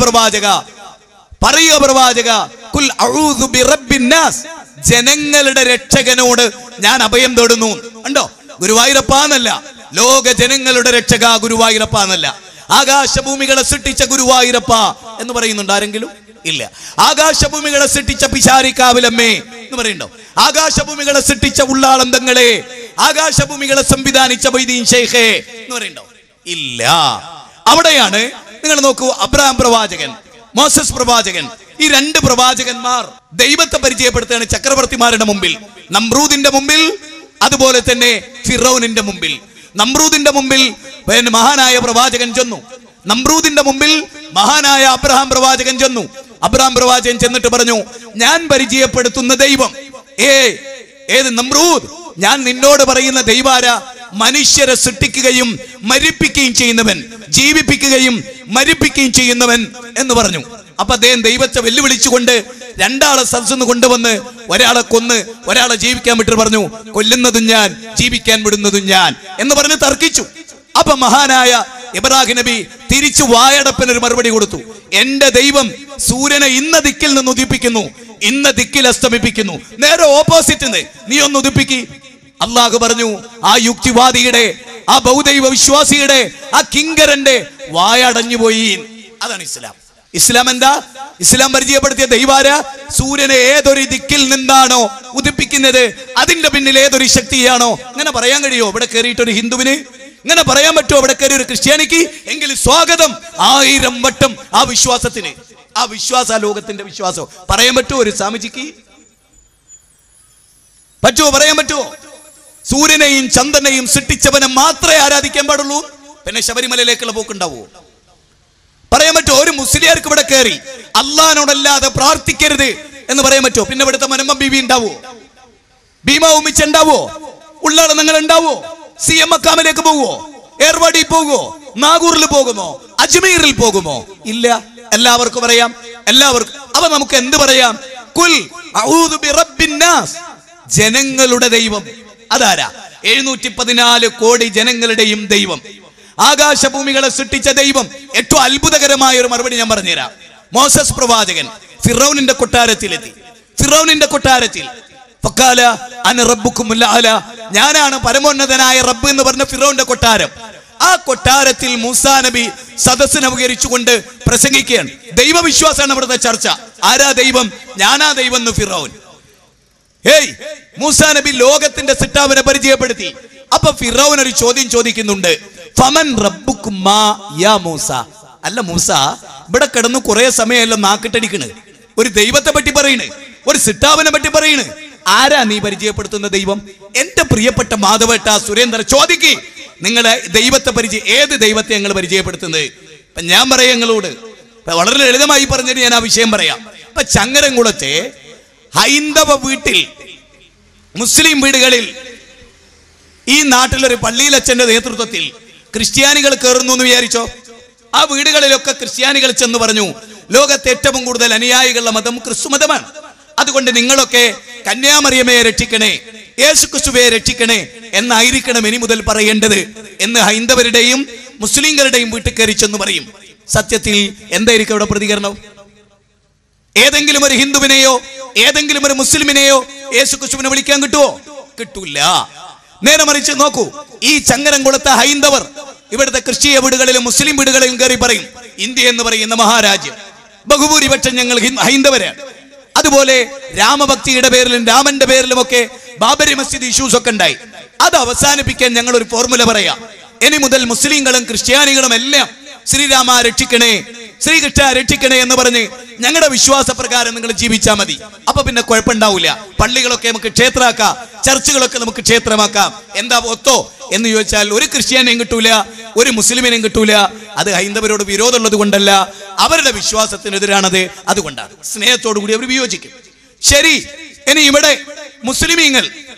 പ്രവാചക, കുൽ അഊദു ബിറബ്ബിന്നാസ്, ജനങ്ങളുടെ രക്ഷകനോട് ഞാൻ അഭയം തേടുന്നു. കണ്ടോ? ഗുരുവായൂരപ്പ എന്നല്ല, ലോക ജനങ്ങളുടെ രക്ഷക ഗുരുവായൂരപ്പ എന്നല്ല. ആകാശഭൂമികളെ സൃഷ്ടിച്ച ഗുരുവായൂരപ്പ എന്ന് പറയുന്നുണ്ട് ആരെങ്കിലും? ഇല്ല. ആകാശഭൂമികളെ സൃഷ്ടിച്ച പിശാരിക്കാവിലമ്മേ എന്ന് പറയുന്നുണ്ടോ? ആകാശഭൂമികളെ സൃഷ്ടിച്ച ഉള്ളാളന്തങ്ങളെ, ആകാശഭൂമികളെ സംവിധാനിച്ച വൈദീൻ ശൈഖേ എന്ന് പറയുന്നുണ്ടോ? ഇല്ല. അവിടെയാണ് നിങ്ങൾ നോക്കൂ, അബ്രഹാം പ്രവാചകൻ, മോസസ് പ്രവാചകൻ, ഈ 2 പ്രവാചകന്മാർ ദൈവത്തെ പരിചയപ്പെടുത്തുകയാണ് ചക്രവർത്തിമാരുടെ മുമ്പിൽ. നമ്രൂദിന്റെ മുമ്പിൽ, അതുപോലെ തന്നെ ഫിറൗനിന്റെ മുമ്പിൽ. നമ്രൂദിന്റെ മുമ്പിൽ മഹാനായ പ്രവാചകൻ ചെന്നു. നമ്രൂദിന്റെ മുമ്പിൽ മഹാനായ അബ്രഹാം പ്രവാചകൻ ചെന്നു. അബ്രഹാം പ്രവാചകൻ ചെന്നിട്ട് പറഞ്ഞു, ഞാൻ പരിചയപ്പെടുത്തുന്ന ദൈവം ഏത്? നമ്രൂദ്, ഞാൻ നിന്നോട് പറയുന്ന ദൈവാര മനുഷ്യരെ സൃഷ്ടിക്കുകയും മരിപ്പിക്കുകയും ചെയ്യുന്നവൻ, ജീവിപ്പിക്കുകയും മരിപ്പിക്കുകയും ചെയ്യുന്നവൻ എന്ന് പറഞ്ഞു. അപ്പൊ അദ്ദേഹം ദൈവത്തെ വെല്ലുവിളിച്ചുകൊണ്ട് രണ്ടാളെ സദസ്സിന്ന് കൊണ്ടുവന്ന് ഒരാളെ കൊന്ന് ഒരാളെ ജീവിക്കാൻ വിട്ട് പറഞ്ഞു, കൊല്ലുന്നതും ഞാൻ ജീവിക്കാൻ വിടുന്നതും ഞാൻ എന്ന് പറഞ്ഞ് തർക്കിച്ചു. അപ്പൊ മഹാനായ ഇബ്രാഹിം നബി തിരിച്ചു വായടപ്പനൊരു മറുപടി കൊടുത്തു. എന്റെ ദൈവം സൂര്യനെ ഇന്ന ദിക്കിൽ നിന്ന് ഉദിപ്പിക്കുന്നു, ഇന്ന ദിക്കിൽ അസ്തമിപ്പിക്കുന്നു. നേരെ ഓപ്പോസിറ്റ് നീ ഒന്ന് ഉദിപ്പിക്കി. അള്ളാഹു പറഞ്ഞു, ആ യുക്തിവാദിയുടെ, ആ ബഹുദൈവ വിശ്വാസിയുടെ, ആ കിങ്കരന്റെ വായടഞ്ഞുപോയി. അതാണ് ഇസ്ലാം. ഇസ്ലാം എന്താ? ഇസ്ലാം പരിചയപ്പെടുത്തിയ ദൈവാര സൂര്യനെ ഏതൊരു ദിക്കിൽ നിന്നാണോ ഉദിപ്പിക്കുന്നത് അതിന്റെ പിന്നിൽ ഏതൊരു ശക്തിയാണോ. ഇങ്ങനെ പറയാൻ കഴിയോ ഇവിടെ കയറിയിട്ടൊരു ഹിന്ദുവിന്? ഇങ്ങനെ പറയാൻ പറ്റുമോ ഇവിടെ കയറി ഒരു ക്രിസ്ത്യാനിക്ക്? എങ്കിൽ സ്വാഗതം 1000 വട്ടം ആ വിശ്വാസത്തിന്. ആ വിശ്വാസ ലോകത്തിന്റെ വിശ്വാസം പറയാൻ പറ്റുമോ ഒരു സ്വാമിജിക്ക്? പറ്റുമോ? പറയാൻ പറ്റുമോ? സൂര്യനെയും ചന്ദ്രനെയും സൃഷ്ടിച്ചവനെ മാത്രമേ ആരാധിക്കാൻ പാടുള്ളൂ. പിന്നെ ശബരിമലയിലേക്കുള്ള പോക്കുണ്ടാവോ? പറയാൻ പറ്റുമോ? ഒരു മുസ്ലിയാർക്ക് ഇവിടെ കയറി അള്ളാഹിനോടല്ലാതെ പ്രാർത്ഥിക്കരുത് എന്ന് പറയാൻ പറ്റുമോ? പിന്നെ ഇവിടുത്തെ മനമ്പം ബീവി ഉണ്ടാവോ? ഭീമാ ഉമ്മിച്ച ഉണ്ടാവോ? ഉള്ളാള നിങ്ങൾ ഉണ്ടാവോ? CM മക്കാമിലേക്ക് പോകുമോ? ഏർവാടി പോകുമോ? നാഗൂറിൽ പോകുമോ? അജ്മീറിൽ പോകുമോ? ഇല്ല. എല്ലാവർക്കും പറയാം, എല്ലാവർക്കും. അപ്പൊ നമുക്ക് എന്ത് പറയാം? കുൽ അഊദു ബിറബ്ബിന്നാസ്, ജനങ്ങളുടെ ദൈവം. അതാരാ? 714 കോടി ജനങ്ങളുടെയും ദൈവം, ആകാശഭൂമികളെ സൃഷ്ടിച്ച ദൈവം. ഏറ്റവും അത്ഭുതകരമായ ഒരു മറുപടി ഞാൻ പറഞ്ഞുതരാം. മോസസ് പ്രവാചകൻ ഫിറൗനിന്റെ കൊട്ടാരത്തിലെത്തി. ഫിറൗനിന്റെ കൊട്ടാരത്തിൽ ഫഖാല അന റബ്ബുക്കുമുൽ അഅല, ഞാനാണ് പരമോന്നതനായ റബ്ബ് എന്ന് പറഞ്ഞ ഫിറൗന്റെ കൊട്ടാരം. ആ കൊട്ടാരത്തിൽ മൂസാ നബി സദസ്സിനെ ഉപകരിച്ചുകൊണ്ട് പ്രസംഗിക്കുകയാണ്. ദൈവവിശ്വാസമാണ് അവിടുത്തെ ചർച്ച. ആരാ ദൈവം? ഞാനാ ദൈവം എന്ന് ഫിറൗൻ. ഹേയ്, മൂസാ നബി ലോകത്തിന്റെ സിട്ടാവിനെ പരിചയപ്പെടുത്തി. അപ്പൊ ഫിറൗൻ ഒരു ചോദ്യം ചോദിക്കുന്നുണ്ട്, ഫമൻ റബ്ബുക്കുമാ യാ മൂസ. അല്ല മൂസ, ഇവിടെ കിടന്നു കുറെ സമയമല്ലോ നാക്കിട്ടടിക്കണ്, ഒരു ദൈവത്തെ പറ്റി പറയണ്, ഒരു സിട്ടാവിനെ പറ്റി പറയണ്. ആരാ നീ പരിചയപ്പെടുത്തുന്ന ദൈവം? എന്റെ പ്രിയപ്പെട്ട മാധവേട്ട സുരേന്ദ്ര ചോദിക്ക്, നിങ്ങളെ ദൈവത്തെ ഏത് ദൈവത്തെ ഞങ്ങൾ പരിചയപ്പെടുത്തുന്നത്? ഇപ്പൊ ഞാൻ പറയാം നിങ്ങളോട്, വളരെ ലളിതമായി പറഞ്ഞിട്ട് ഞാൻ ആ വിഷയം പറയാം. ഇപ്പൊ ചങ്ങരംകുളത്തെ ഹൈന്ദവ വീട്ടിൽ, മുസ്ലിം വീടുകളിൽ, ഈ നാട്ടിലൊരു പള്ളിയിലച്ഛന്റെ നേതൃത്വത്തിൽ ക്രിസ്ത്യാനികൾ കയറുന്നു എന്ന് വിചാരിച്ചോ? ആ വീടുകളിലൊക്കെ ക്രിസ്ത്യാനികൾ ചെന്ന് പറഞ്ഞു, ലോകത്തെ ഏറ്റവും കൂടുതൽ അനുയായികളുടെ മതം ക്രിസ്തു മതമാണ്, അതുകൊണ്ട് നിങ്ങളൊക്കെ കന്യാമറിയമയെ രക്ഷിക്കണേ, യേശുക്രിസ്തുവെ രക്ഷിക്കണേ എന്നായിരിക്കണം ഇനി മുതൽ പറയേണ്ടത് എന്ന് ഹൈന്ദവരുടെയും മുസ്ലിങ്ങളുടെയും വീട്ടിൽ കയറി ചെന്ന് പറയും. സത്യത്തിൽ എന്തായിരിക്കും അവിടെ പ്രതികരണം? ഏതെങ്കിലും ഒരു ഹിന്ദുവിനെയോ ഏതെങ്കിലും ഒരു മുസ്ലിമിനെയോ യേശുക്രിസ്തുവിനെ വിളിക്കാൻ കിട്ടുമോ? കിട്ടൂല. നേരെ മറിച്ച് നോക്കൂ, ഈ ചങ്ങരംകുളത്തെ ഹൈന്ദവർ ഇവിടുത്തെ ക്രിസ്തീയ വീടുകളിലും മുസ്ലിം വീടുകളിലും കയറി പറയും, ഇന്ത്യ എന്ന് പറയുന്ന മഹാരാജ്യം ബഹുഭൂരിപക്ഷം ഞങ്ങൾ ഹൈന്ദവരാണ്. അതുപോലെ രാമഭക്തിയുടെ പേരിലും രാമന്റെ പേരിലും ഒക്കെ ബാബരി മസ്ജിദ് ഇഷ്യൂസ് ഒക്കെ ഉണ്ടായി. അത് അവസാനിപ്പിക്കാൻ ഞങ്ങൾ ഒരു ഫോർമുല പറയാം. ഇനി മുതൽ മുസ്ലിങ്ങളും ക്രിസ്ത്യാനികളും എല്ലാം ശ്രീരാമ രക്ഷിക്കണേ, ശ്രീകൃഷ്ണ രക്ഷിക്കണേ എന്ന് പറഞ്ഞ് ഞങ്ങളുടെ വിശ്വാസ പ്രകാരം നിങ്ങൾ ജീവിച്ചാൽ മതി. അപ്പൊ പിന്നെ കുഴപ്പമുണ്ടാവില്ല. പള്ളികളൊക്കെ നമുക്ക് ക്ഷേത്രമാക്കാം, ചർച്ചുകളൊക്കെ നമുക്ക് ക്ഷേത്രമാക്കാം. എന്താ ഒത്തോ എന്ന് ചോദിച്ചാൽ ഒരു ക്രിസ്ത്യാനിയും കിട്ടൂല, ഒരു മുസ്ലിമിനെയും കിട്ടൂല. അത് ഹൈന്ദവരോട് വിരോധമുള്ളത് കൊണ്ടല്ല, അവരുടെ വിശ്വാസത്തിനെതിരാണത്. അതുകൊണ്ടാണ് സ്നേഹത്തോടു കൂടി അവർ വിയോജിക്കും. ശരി, ഇനി ഇവിടെ മുസ്ലിമീങ്ങൾ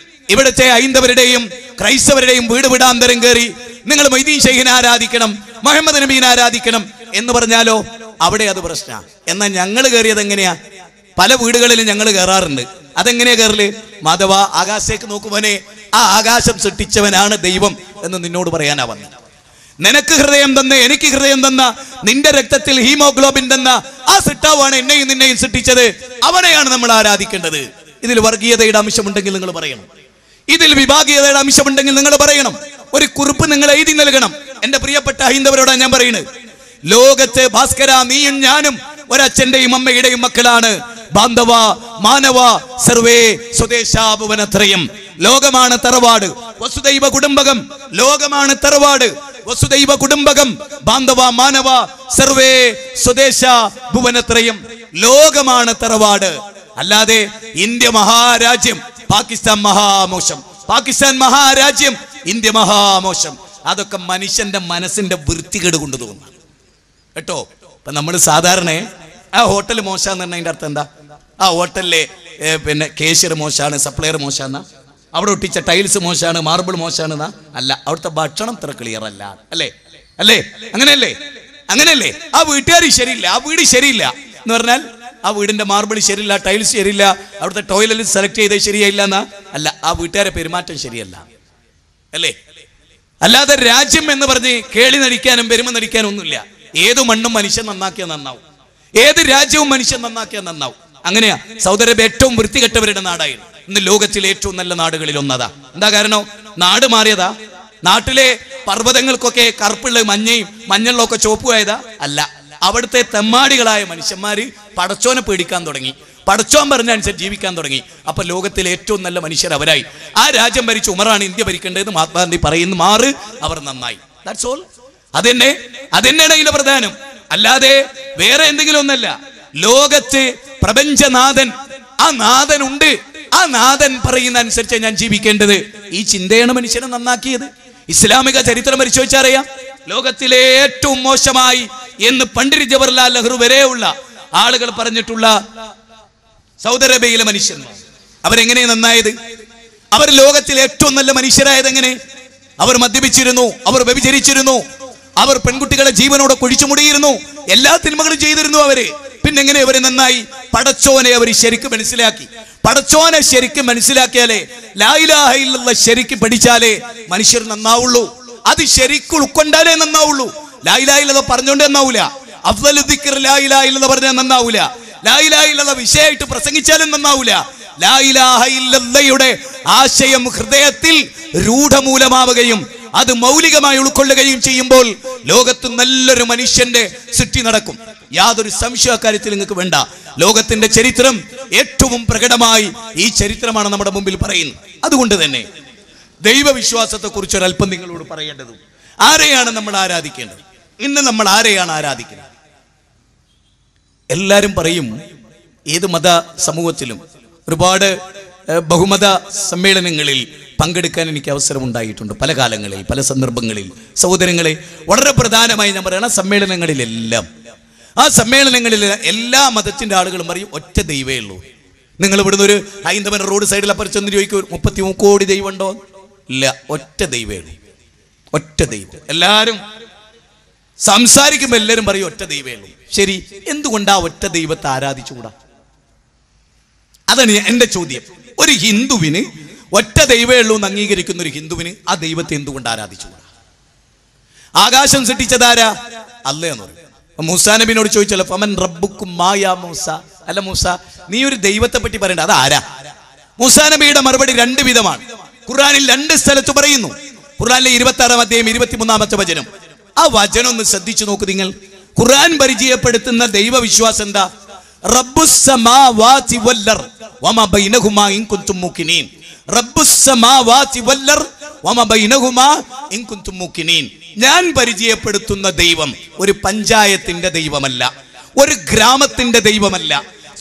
ഇവിടുത്തെ ഹൈന്ദവരുടെയും ക്രൈസ്തവരുടെയും വീട് വിടാന്തരം കയറി നിങ്ങൾ മൊയ്തീൻ ശൈഖിനെ ആരാധിക്കണം, മുഹമ്മദ് നബീനെ ആരാധിക്കണം എന്ന് പറഞ്ഞാലോ അവിടെ അത് പ്രശ്നമാണ്. എന്നാൽ ഞങ്ങൾ കയറിയത് എങ്ങനെയാ? പല വീടുകളിലും ഞങ്ങൾ കയറാറുണ്ട്. അതെങ്ങനെയാ കയറല്? മാധവ, ആകാശത്തേക്ക് നോക്കുവനെ, ആ ആകാശം സൃഷ്ടിച്ചവനാണ് ദൈവം എന്ന് നിന്നോട് പറയാനാ വന്നത്. നിനക്ക് ഹൃദയം തന്ന, എനിക്ക് ഹൃദയം തന്ന, നിന്റെ രക്തത്തിൽ ഹീമോഗ്ലോബിൻ തന്ന ആ സിട്ടാവാണ് എന്നെയും നിന്നെയും സൃഷ്ടിച്ചത്. അവനെയാണ് നമ്മൾ ആരാധിക്കേണ്ടത്. ഇതിൽ വർഗീയതയുടെ അംശമുണ്ടെങ്കിൽ നിങ്ങൾ പറയണം, ഇതിൽ വിഭാഗീയതയുടെ അംശമുണ്ടെങ്കിൽ നിങ്ങൾ പറയണം. ഒരു കുറിപ്പ് നിങ്ങൾ എഴുതി നൽകണം. എന്റെ പ്രിയപ്പെട്ട ഹൈന്ദവരോടാണ് ഞാൻ പറയുന്നത്. ലോകത്ത് ഭാസ്കര, നീയും ഞാനും ഒരച്ഛന്റെയും അമ്മയുടെയും മക്കളാണ്. ബാന്ധവ മാനവ സർവേ സ്വദേശാഭുവനത്രയം. ലോകമാണ് തറവാട്, വസുദൈവ കുടുംബകം. ലോകമാണ് തറവാട്, വസുദൈവ കുടുംബകം. ബാന്ധവ മാനവ സർവേ സ്വദേശ ഭുവനത്രയം. ലോകമാണ് തറവാട്. അല്ലാതെ ഇന്ത്യ മഹാരാജ്യം, പാകിസ്ഥാൻ മഹാമോശം, പാകിസ്ഥാൻ മഹാരാജ്യം, ഇന്ത്യ മഹാമോശം. അതൊക്കെ മനുഷ്യന്റെ മനസ്സിന്റെ വൃത്തികേട് കൊണ്ട് തോന്നുന്നു കേട്ടോ. ഇപ്പൊ നമ്മൾ സാധാരണ ആ ഹോട്ടൽ മോശാന്ന് പറഞ്ഞതിന്റെ അർത്ഥം എന്താ? ആ ഹോട്ടലിലെ പിന്നെ കേഷ്യർ മോശാണ്, സപ്ലയർ മോശാന്നാ. അവിടെ ഒട്ടിച്ച ടൈൽസ് മോശമാണ്, മാർബിൾ മോശമാണ് അല്ല, അവിടുത്തെ ഭക്ഷണം ഇത്ര ക്ലിയർ അല്ല. അല്ലേ അല്ലേ അങ്ങനെയല്ലേ അങ്ങനെയല്ലേ? ആ വീട്ടുകാർ ശരിയില്ല, ആ വീട് ശരിയില്ല എന്ന് പറഞ്ഞാൽ ആ വീടിന്റെ മാർബിൾ ശരിയില്ല, ടൈൽസ് ശരിയില്ല, അവിടുത്തെ ടോയ്ലറ്റ് സെലക്ട് ചെയ്തത് ശരിയായില്ല എന്നാ അല്ല, ആ വീട്ടുകാരെ പെരുമാറ്റം ശരിയല്ല. അല്ലേ? അല്ലാതെ രാജ്യം എന്ന് പറഞ്ഞ് കേളി നടിക്കാനും പെരുമ നടിക്കാനും ഒന്നുമില്ല. ഏത് മണ്ണും മനുഷ്യൻ നന്നാക്കിയാൽ നന്നാവും, ഏത് രാജ്യവും മനുഷ്യൻ നന്നാക്കിയാൽ നന്നാവും. അങ്ങനെയാ സൗദി അറേബ്യ ഏറ്റവും വൃത്തികെട്ടവരുടെ നാടായിരുന്നു. ഇന്ന് ലോകത്തിലെ ഏറ്റവും നല്ല നാടുകളിൽ ഒന്നതാ. എന്താ കാരണം? നാട് മാറിയതാ. നാട്ടിലെ പർവ്വതങ്ങൾക്കൊക്കെ കറുപ്പുള്ള മഞ്ഞളിലൊക്കെ ചുവപ്പുമായതാ അല്ല, അവിടുത്തെ തെമ്മാടികളായ മനുഷ്യന്മാര് പടച്ചോനെ പേടിക്കാൻ തുടങ്ങി, പടച്ചോൻ പറഞ്ഞ അനുസരിച്ച് ജീവിക്കാൻ തുടങ്ങി. അപ്പൊ ലോകത്തിലെ ഏറ്റവും നല്ല മനുഷ്യർ അവരായി. ആ രാജ്യം ഭരിച്ച ഉമറാണ് ഇന്ത്യ ഭരിക്കേണ്ടത് മഹാത്മാഗാന്ധി പറയുന്നു, മാറ്, അവർ നന്നായി. That's all. അതെന്നെയാണ് ഇതിന്റെ പ്രധാനം, അല്ലാതെ വേറെ എന്തെങ്കിലും ഒന്നല്ല. ലോകത്ത് പ്രപഞ്ചനാഥൻ, ആ നാഥൻ ഉണ്ട്, ആ നാഥൻ പറയുന്ന അനുസരിച്ച് ഞാൻ ജീവിക്കേണ്ടത്. ഈ ചിന്തയാണ് മനുഷ്യനെ നന്നാക്കിയത്. ഇസ്ലാമിക ചരിത്രം പരിശോധിച്ചാൽ അറിയാം, ലോകത്തിലെ ഏറ്റവും മോശമായി എന്ന് പണ്ഡിറ്റ് ജവഹർലാൽ നെഹ്റു വരെയുള്ള ആളുകൾ പറഞ്ഞിട്ടുള്ള സൗദി അറേബ്യയിലെ മനുഷ്യന്മാർ അവരെങ്ങനെ നന്നായത്? അവർ ലോകത്തിലെ ഏറ്റവും നല്ല മനുഷ്യരായത് എങ്ങനെ? അവർ മദ്യപിച്ചിരുന്നു, അവർ വ്യഭിചരിച്ചിരുന്നു, അവർ പെൺകുട്ടികളെ ജീവനോടെ കുഴിച്ചുമുടിയിരുന്നു, എല്ലാ തിന്മകളും ചെയ്തിരുന്നു അവര്. പിന്നെ എങ്ങനെ അവര് നന്നായി? പടച്ചോനെ അവർ ശരിക്കും മനസ്സിലാക്കി. പടച്ചോനെ ശരിക്കും മനസ്സിലാക്കിയാലേ, ലാ ഇലാഹ ഇല്ലല്ലാഹ് ശരിക്കും പഠിച്ചാലേ മനുഷ്യർ നന്നാവുള്ളൂ. അത് ശരിക്കും ഉൾക്കൊണ്ടാലേ നന്നാവുള്ളൂ. ലാ ഇലാഹ ഇല്ലല്ലാഹ് പറഞ്ഞോണ്ട് നന്നാവൂല, അഫ്ളലു ദിക്ർ ലാ ഇലാഹ ഇല്ലല്ലാഹ് പറഞ്ഞാൽ നന്നാവൂല, ലാ ഇലാഹ ഇല്ലല്ലാഹ് വിഷയമായിട്ട് പ്രസംഗിച്ചാലും നന്നാവൂല. ലാ ഇലാഹ ഇല്ലല്ലാഹയുടെ ആശയം ഹൃദയത്തിൽ രൂഢമൂലമാവുകയും അത് മൗലികമായി ഉൾക്കൊള്ളുകയും ചെയ്യുമ്പോൾ ലോകത്ത് നല്ലൊരു മനുഷ്യന്റെ സൃഷ്ടി നടക്കും. യാതൊരു സംശയ കാര്യത്തിൽ നിങ്ങൾക്ക് വേണ്ട. ലോകത്തിന്റെ ചരിത്രം ഏറ്റവും പ്രകടമായി ഈ ചരിത്രമാണ് നമ്മുടെ മുമ്പിൽ പറയുന്നത്. അതുകൊണ്ട് തന്നെ ദൈവവിശ്വാസത്തെ കുറിച്ച് ഒരല്പം നിങ്ങളോട് പറയേണ്ടതും. ആരെയാണ് നമ്മൾ ആരാധിക്കേണ്ടത്? ഇന്ന് നമ്മൾ ആരെയാണ് ആരാധിക്കുന്നത്? എല്ലാവരും പറയും, ഏത് മത സമൂഹത്തിലും ഒരുപാട് ബഹുമത സമ്മേളനങ്ങളിൽ പങ്കെടുക്കാൻ എനിക്ക് അവസരം ഉണ്ടായിട്ടുണ്ട്. പല കാലങ്ങളിൽ, പല സന്ദർഭങ്ങളിൽ. സഹോദരങ്ങളെ, വളരെ പ്രധാനമായി ഞാൻ പറയണ സമ്മേളനങ്ങളിലെല്ലാം, ആ സമ്മേളനങ്ങളിൽ എല്ലാ മതത്തിന്റെ ആളുകളും പറയും ഒറ്റ ദൈവമേ ഉള്ളൂ. നിങ്ങൾ ഇവിടുന്ന് ഒരു ഹൈന്ദവൻ റോഡ് സൈഡിൽ അപ്പുറം ചെന്ന് ചോദിക്കും 33 കോടി ദൈവം ഉണ്ടോ? ഇല്ല, ഒറ്റ ദൈവമേ ഉള്ളൂ, ഒറ്റ ദൈവം. എല്ലാവരും സംസാരിക്കുമ്പോൾ എല്ലാവരും പറയും ഒറ്റ ദൈവമേ ഉള്ളൂ. ശരി, എന്തുകൊണ്ടാ ഒറ്റ ദൈവത്തെ ആരാധിച്ചുകൂടാ? അതാണ് എന്റെ ചോദ്യം. ഒരു ഹിന്ദുവിന് ഒറ്റ ദൈവമേ ഉള്ളൂ എന്ന് അംഗീകരിക്കുന്ന ഒരു ഹിന്ദുവിന് ആ ദൈവത്തെ എന്തുകൊണ്ട് ആരാധിച്ചുകൂടാ? ആകാശം സൃഷ്ടിച്ചതാരാ? അല്ലാഹ്. മൂസാ നബിയോട് ചോദിച്ചല്ലോ, ഫമൻ റബ്ബുക്കും മായാ മൂസ, അല്ല മൂസ നീ ഒരു ദൈവത്തെ പറ്റി പറയണ്ട, അത് ആരാ? മൂസാ നബിയുടെ മറുപടി രണ്ട് വിധമാണ്. ഖുർആനിൽ 2 സ്ഥലത്ത് പറയുന്നു. ഖുർആനിലെ 26-ാം അധ്യായം 23-ാമത്തെ വചനം. ആ വചനം ഒന്ന് ശ്രദ്ധിച്ചു നോക്കൂ നിങ്ങൾ. ഖുർആൻ പരിചയപ്പെടുത്തുന്ന ദൈവവിശ്വാസം എന്താ? റബ്ബുസ് സമാവാതി വൽ അർദ് വമാ ബൈനഹുമാ ഇൻ കുൻതും മൂഖിനീൻ. റബ്ബുസ് സമാവാതി വൽ അർദ് വമാ ബൈനഹുമാ ഇൻ കുൻതും മൂഖിനീൻ. ഞാൻ പരിചയപ്പെടുത്തുന്ന ദൈവം ഒരു പഞ്ചായത്തിന്റെ ദൈവമല്ല, ഒരു ഗ്രാമത്തിന്റെ ദൈവമല്ല,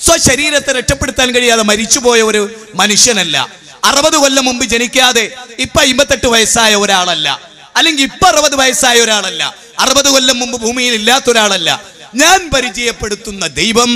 സ്വശരീരത്തെ രക്ഷപ്പെടുത്താൻ കഴിയാതെ മരിച്ചുപോയ ഒരു മനുഷ്യനല്ല, 60 കൊല്ലം മുമ്പ് ജനിക്കാതെ ഇപ്പൊ 58 വയസ്സായ ഒരാളല്ല, അല്ലെങ്കിൽ ഇപ്പൊ 60 വയസ്സായ ഒരാളല്ല, 60 കൊല്ലം മുമ്പ് ഭൂമിയിൽ ഇല്ലാത്ത ഒരാളല്ല. ഞാൻ പരിചയപ്പെടുത്തുന്ന ദൈവം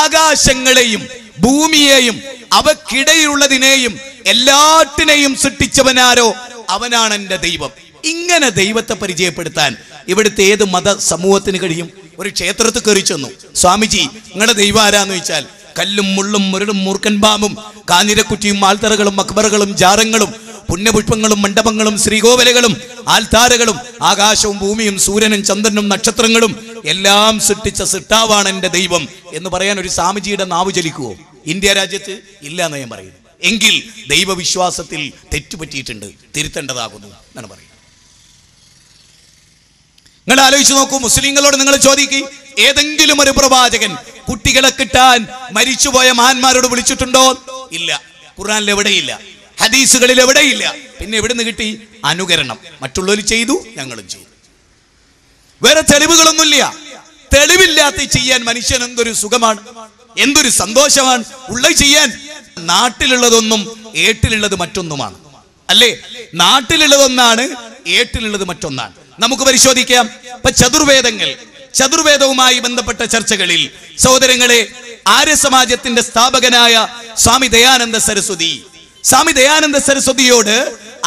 ആകാശങ്ങളെയും ഭൂമിയെയും അവക്കിടയിലുള്ളതിനെയും എല്ലാറ്റിനെയും സൃഷ്ടിച്ചവനാരോ അവനാണ് എൻ്റെ ദൈവം. ഇങ്ങനെ ദൈവത്തെ പരിചയപ്പെടുത്താൻ ഇവിടുത്തെ ഏത് മത സമൂഹത്തിന് കഴിയും? ഒരു ക്ഷേത്രത്തിൽ കയറി ചെന്നു, സ്വാമിജി നിങ്ങളുടെ ദൈവം ആരാന്ന് ചോദിച്ചാൽ കല്ലും മുള്ളും മുരടും മൂർക്കൻ പാമ്പും കാഞ്ഞിരക്കുറ്റിയും ആൽത്തറകളും മക്ബറകളും ജാറങ്ങളും പുണ്യപുഷ്പങ്ങളും മണ്ഡപങ്ങളും ശ്രീകോവിലുകളും ആൽത്താരകളും ആകാശവും ഭൂമിയും സൂര്യനും ചന്ദ്രനും നക്ഷത്രങ്ങളും എല്ലാം സൃഷ്ടിച്ച സൃഷ്ടാവാണ് എൻ്റെ ദൈവം എന്ന് പറയാൻ ഒരു സ്വാമിജിയുടെ നാവ് ചലിക്കുവോ? ഇന്ത്യ രാജ്യത്ത് ഇല്ല എന്ന് ഞാൻ പറയുന്നു. എങ്കിൽ ദൈവവിശ്വാസത്തിൽ തെറ്റുപറ്റിയിട്ടുണ്ട്, തിരുത്തേണ്ടതാകുന്നു എന്നാണ് പറയുന്നത്. നിങ്ങൾ ആലോചിച്ച് നോക്കൂ. മുസ്ലിങ്ങളോട് നിങ്ങൾ ചോദിക്കുക, ഏതെങ്കിലും ഒരു പ്രവാചകൻ കുട്ടികളെ കിട്ടാൻ മരിച്ചുപോയ മഹാന്മാരോട് വിളിച്ചിട്ടുണ്ടോ? ഇല്ല. ഖുർആനിൽ എവിടെയില്ല, ഹദീസുകളിൽ എവിടെയില്ല. പിന്നെ എവിടെ നിന്ന് കിട്ടി? അനുകരണം. മറ്റുള്ളവർ ചെയ്തു, ഞങ്ങളും ചെയ്തു. വേറെ തെളിവുകളൊന്നുമില്ല. തെളിവില്ലാത്ത ചെയ്യാൻ മനുഷ്യൻ എന്തൊരു സുഖമാണ്, എന്തൊരു സന്തോഷമാണ് ഉള്ളത് ചെയ്യാൻ. നാട്ടിലുള്ളതൊന്നും ഏട്ടിലുള്ളത് മറ്റൊന്നുമാണ്, അല്ലേ? നാട്ടിലുള്ളതൊന്നാണ്, ഏട്ടിലുള്ളത് മറ്റൊന്നാണ്. നമുക്ക് പരിശോധിക്കാം. ഇപ്പൊ ചതുർവേദവുമായി ബന്ധപ്പെട്ട ചർച്ചകളിൽ സഹോദരങ്ങളെ, ആര്യസമാജത്തിന്റെ സ്ഥാപകനായ സ്വാമി ദയാനന്ദ സരസ്വതി സ്വാമി ദയാനന്ദ സരസ്വതിയോട്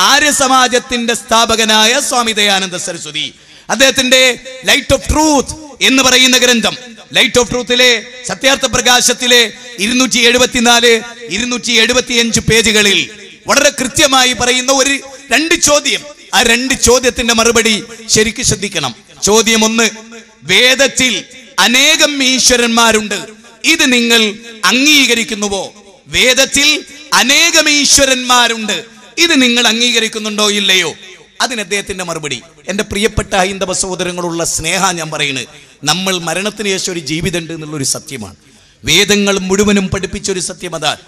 ആര്യസമാജത്തിന്റെ സ്ഥാപകനായ സ്വാമി ദയാനന്ദ സരസ്വതി അദ്ദേഹത്തിന്റെ ലൈറ്റ് ഓഫ് ട്രൂത്ത് എന്ന് പറയുന്ന ഗ്രന്ഥം, ലൈറ്റ് ഓഫ് ട്രൂത്തിലെ സത്യാർത്ഥ പ്രകാശത്തിലെ 274, 275 പേജുകളിൽ വളരെ കൃത്യമായി പറയുന്ന രണ്ട് ചോദ്യം. ആ രണ്ട് ചോദ്യത്തിന്റെ മറുപടി ശരിക്കും ശ്രദ്ധിക്കണം. ചോദ്യം 1, വേദത്തിൽ അനേകം ഈശ്വരന്മാരുണ്ട്, ഇത് നിങ്ങൾ അംഗീകരിക്കുന്നുവോ? വേദത്തിൽ അനേകം ഈശ്വരന്മാരുണ്ട്, ഇത് നിങ്ങൾ അംഗീകരിക്കുന്നുണ്ടോ ഇല്ലയോ? അതിന് അദ്ദേഹത്തിന്റെ മറുപടി, എൻ്റെ പ്രിയപ്പെട്ട ഹൈന്ദവ സഹോദരങ്ങളുള്ള സ്നേഹ ഞാൻ പറയുന്നത്, നമ്മൾ മരണത്തിന് ശേഷം ഒരു ജീവിതമുണ്ട് എന്നുള്ളൊരു സത്യമാണ്. വേദങ്ങൾ മുഴുവനും പഠിപ്പിച്ചൊരു സത്യം അതാണ്.